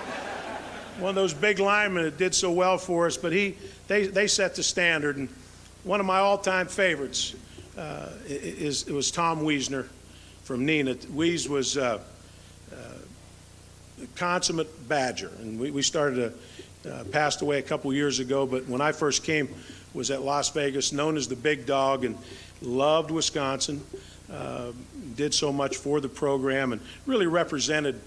One of those big linemen that did so well for us, but they set the standard. And one of my all-time favorites was Tom Wiesner from Neenah. Wies was a consummate Badger, and we started passed away a couple years ago, but when I first came was at Las Vegas, known as the Big Dog, and loved Wisconsin, did so much for the program, and really represented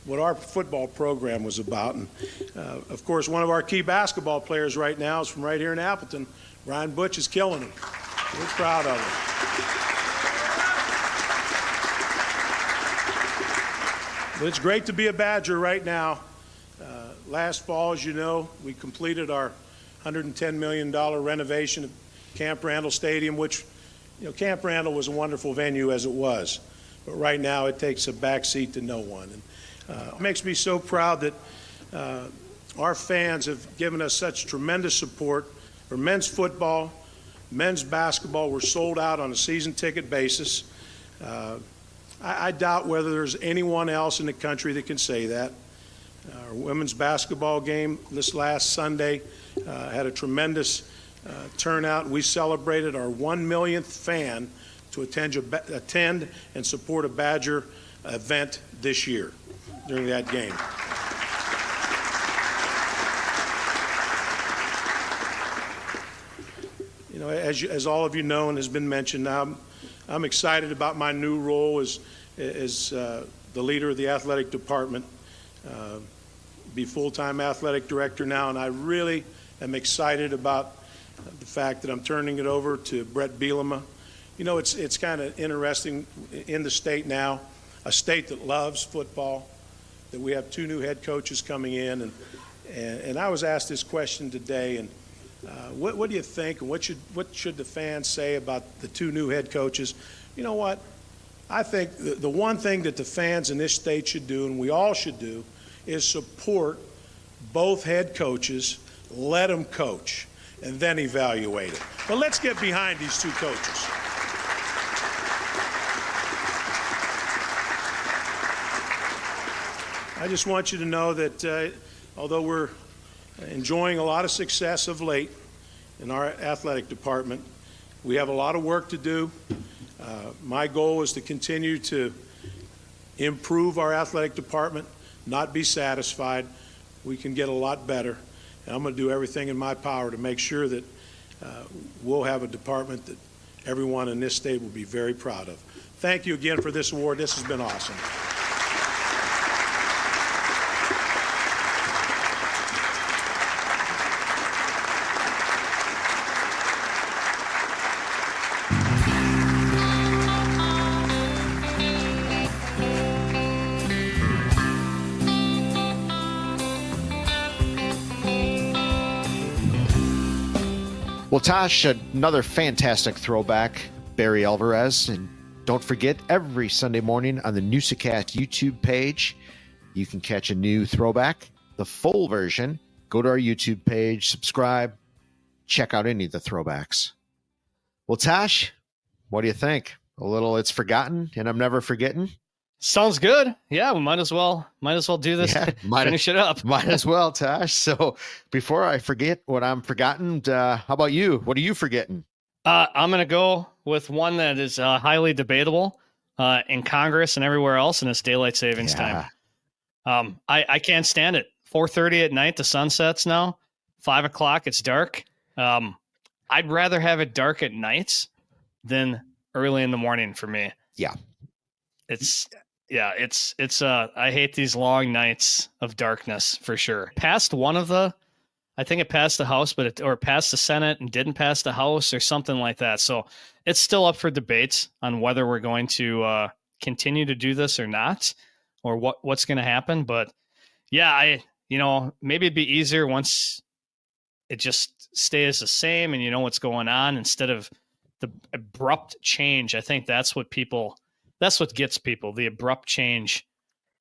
what our football program was about. And of course, one of our key basketball players right now is from right here in Appleton. Brian Butch is killing him. We're proud of him. But it's great to be a Badger right now. Last fall, as you know, we completed our $110 million renovation of Camp Randall Stadium, which, Camp Randall was a wonderful venue as it was. But right now, it takes a backseat to no one. And it makes me so proud that our fans have given us such tremendous support for men's football, men's basketball. We're sold out on a season ticket basis. I doubt whether there's anyone else in the country that can say that. Our women's basketball game this last Sunday had a tremendous turnout. We celebrated our 1 millionth fan to attend and support a Badger event this year during that game. As all of you know and has been mentioned, I'm excited about my new role as the leader of the athletic department. Be full-time athletic director now, and I really am excited about the fact that I'm turning it over to Brett Bielema. It's kind of interesting in the state now, a state that loves football, that we have 2 new head coaches coming in, and I was asked this question today, and what do you think, and what should the fans say about the 2 new head coaches? You know what? I think the one thing that the fans in this state should do, and we all should do, is support both head coaches, let them coach, and then evaluate it. But let's get behind these 2 coaches. I just want you to know that although we're enjoying a lot of success of late in our athletic department, we have a lot of work to do. My goal is to continue to improve our athletic department, not be satisfied. We can get a lot better. And I'm going to do everything in my power to make sure that we'll have a department that everyone in this state will be very proud of. Thank you again for this award. This has been awesome. Well, Tosh, another fantastic throwback, Barry Alvarez. And don't forget, every Sunday morning on the Newsa-Cast YouTube page, you can catch a new throwback, the full version. Go to our YouTube page, subscribe, check out any of the throwbacks. Well, Tosh, what do you think? A little It's Forgotten and I'm Never Forgetting? Sounds good. Yeah, we might as well do this. Yeah, finish it up. Might as well, Tosh. So before I forget what I'm forgotten, how about you? What are you forgetting? I'm going to go with one that is highly debatable in Congress and everywhere else, and it's daylight savings time. I can't stand it. 4:30 at night, the sun sets now. 5 o'clock, it's dark. I'd rather have it dark at nights than early in the morning for me. Yeah. I hate these long nights of darkness for sure. I think it passed the House, or passed the Senate and didn't pass the House or something like that. So it's still up for debate on whether we're going to continue to do this or not, or what's going to happen. But yeah, maybe it'd be easier once it just stays the same and you know what's going on instead of the abrupt change. I think that's what gets people, the abrupt change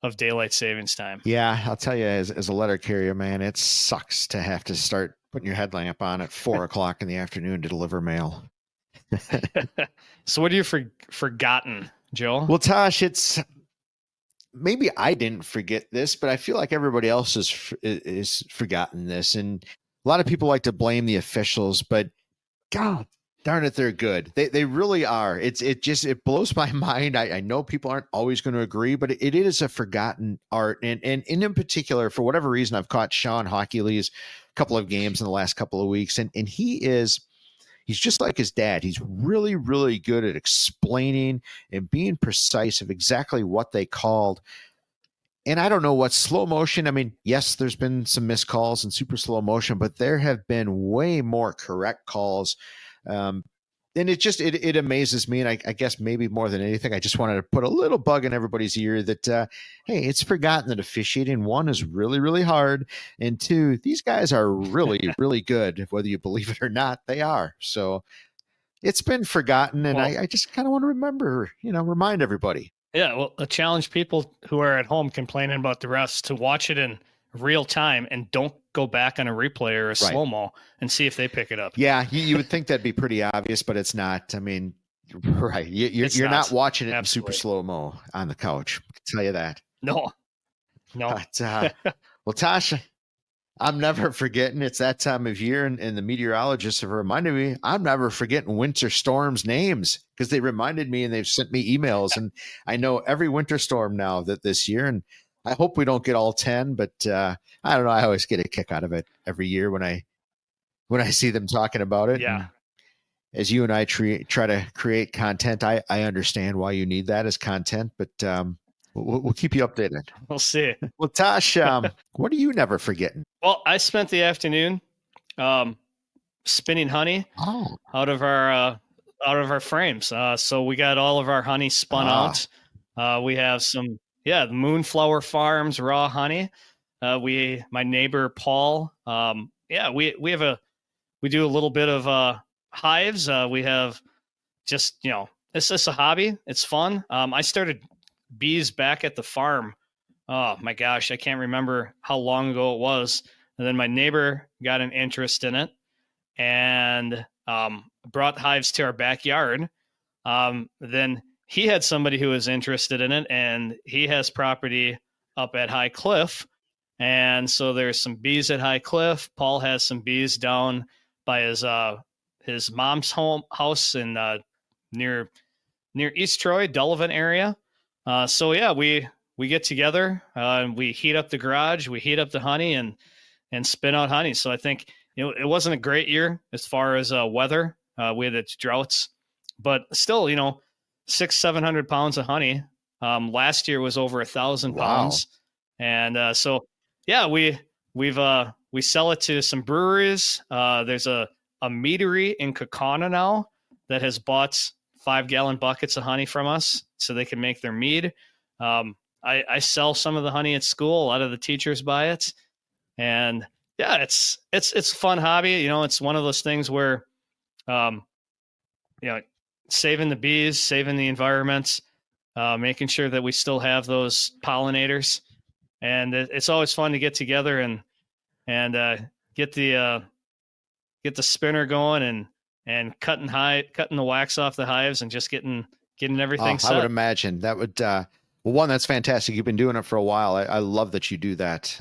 of daylight savings time. Yeah, I'll tell you, as a letter carrier, man, it sucks to have to start putting your headlamp on at 4 o'clock in the afternoon to deliver mail. So what have you forgotten, Joe? Well, Tosh, it's maybe I didn't forget this, but I feel like everybody else is forgotten this. And a lot of people like to blame the officials, but God darn it, they're good. They really are. It blows my mind. I know people aren't always going to agree, but it is a forgotten art. And in particular, for whatever reason, I've caught Sean Hockeylee's couple of games in the last couple of weeks, and he's just like his dad. He's really, really good at explaining and being precise of exactly what they called. And I don't know what slow motion. I mean, yes, there's been some missed calls and super slow motion, but there have been way more correct calls. And it amazes me. And I guess maybe more than anything, I just wanted to put a little bug in everybody's ear that, hey, it's forgotten that officiating, one, is really, really hard. And two, these guys are really, really good. Whether you believe it or not, they are. So it's been forgotten. And I just kind of want to remind everybody. Yeah, well, challenge people who are at home complaining about the refs to watch it in real time and don't go back on a replay or a slow-mo and see if they pick it up. Yeah, you would think that'd be pretty obvious, but it's not. I mean, right. You're not watching it in super slow-mo on the couch. I can tell you that. No. But, well, Tasha, I'm never forgetting. It's that time of year, and the meteorologists have reminded me, I'm never forgetting winter storms' names because they reminded me and they've sent me emails. And I know every winter storm now this year. And I hope we don't get all 10, but I don't know. I always get a kick out of it every year when I see them talking about it. Yeah. And as you and I try to create content, I understand why you need that as content, but we'll keep you updated. We'll see. Well, Tosh, what are you never forgetting? Well, I spent the afternoon spinning honey out of our frames. So we got all of our honey spun out. We have some, the Moonflower Farms raw honey. My neighbor Paul. We do a little bit of hives. We have just it's just a hobby. It's fun. I started bees back at the farm. Oh my gosh, I can't remember how long ago it was. And then my neighbor got an interest in it and brought hives to our backyard. Then he had somebody who was interested in it, and he has property up at High Cliff. And so there's some bees at High Cliff. Paul has some bees down by his mom's house in near East Troy, Delavan area. We get together, and we heat up the garage, we heat up the honey and spin out honey. So I think, it wasn't a great year as far as weather. We had its droughts, but still, 600-700 pounds of honey. Last year was over 1,000 pounds. Wow. And we sell it to some breweries. There's a meadery in Kaukauna now that has bought 5-gallon buckets of honey from us so they can make their mead. I sell some of the honey at school. A lot of the teachers buy it. And it's a fun hobby. It's one of those things where, saving the bees, saving the environment, making sure that we still have those pollinators. And it's always fun to get together and get the spinner going and cutting the wax off the hives and just getting everything set. I would imagine that would, one, that's fantastic. You've been doing it for a while. I love that you do that.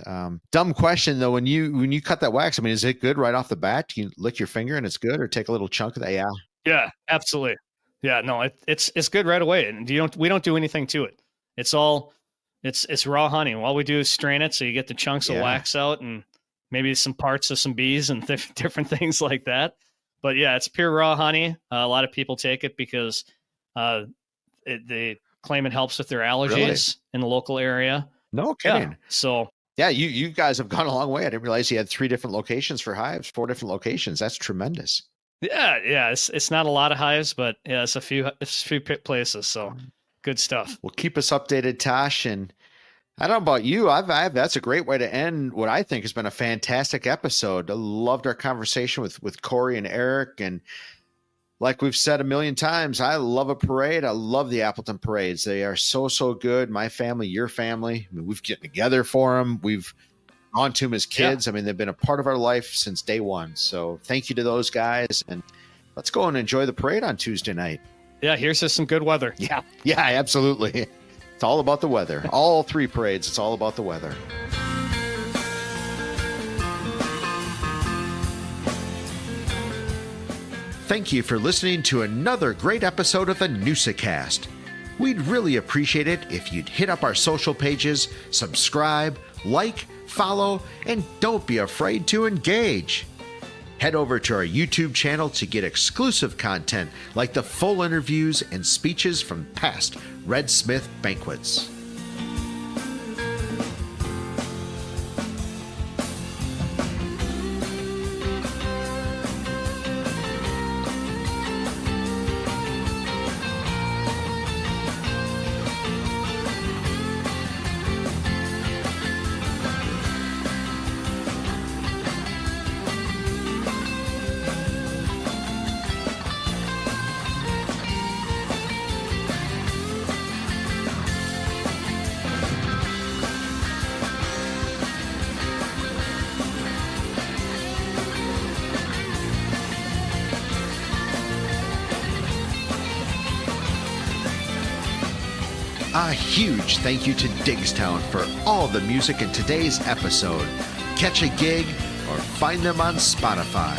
Dumb question though. When you cut that wax, I mean, is it good right off the bat? Can you lick your finger and it's good, or take a little chunk of that? Yeah. Yeah, absolutely. Yeah, no, it's good right away. And we don't do anything to it. It's raw honey. All we do is strain it. So you get the chunks of wax out and maybe some parts of some bees and different things like that. But yeah, it's pure raw honey. A lot of people take it because claim it helps with their allergies in the local area. No kidding. Yeah. So yeah, you guys have gone a long way. I didn't realize you had 3 different locations for hives, 4 different locations. That's tremendous. yeah, it's not a lot of hives, but yeah, it's a few places. So good stuff. Well, keep us updated, Tosh. And I don't know about you. That's a great way to end what I think has been a fantastic episode. I loved our conversation with Corey and Eric. And like we've said a million times, I love a parade. I love the Appleton parades. They are so, so good. My family, your family. I mean, we've gotten together for them. We've gone to them as kids. I mean, they've been a part of our life since day one. So thank you to those guys. And let's go and enjoy the parade on Tuesday night. Yeah, here's just some good weather. Yeah, absolutely. It's all about the weather. All 3 parades, it's all about the weather. Thank you for listening to another great episode of the Newsa-Cast. We'd really appreciate it if you'd hit up our social pages, subscribe, like, follow, and don't be afraid to engage. Head over to our YouTube channel to get exclusive content like the full interviews and speeches from past Red Smith banquets. A huge thank you to Diggstown for all the music in today's episode. Catch a gig or find them on Spotify.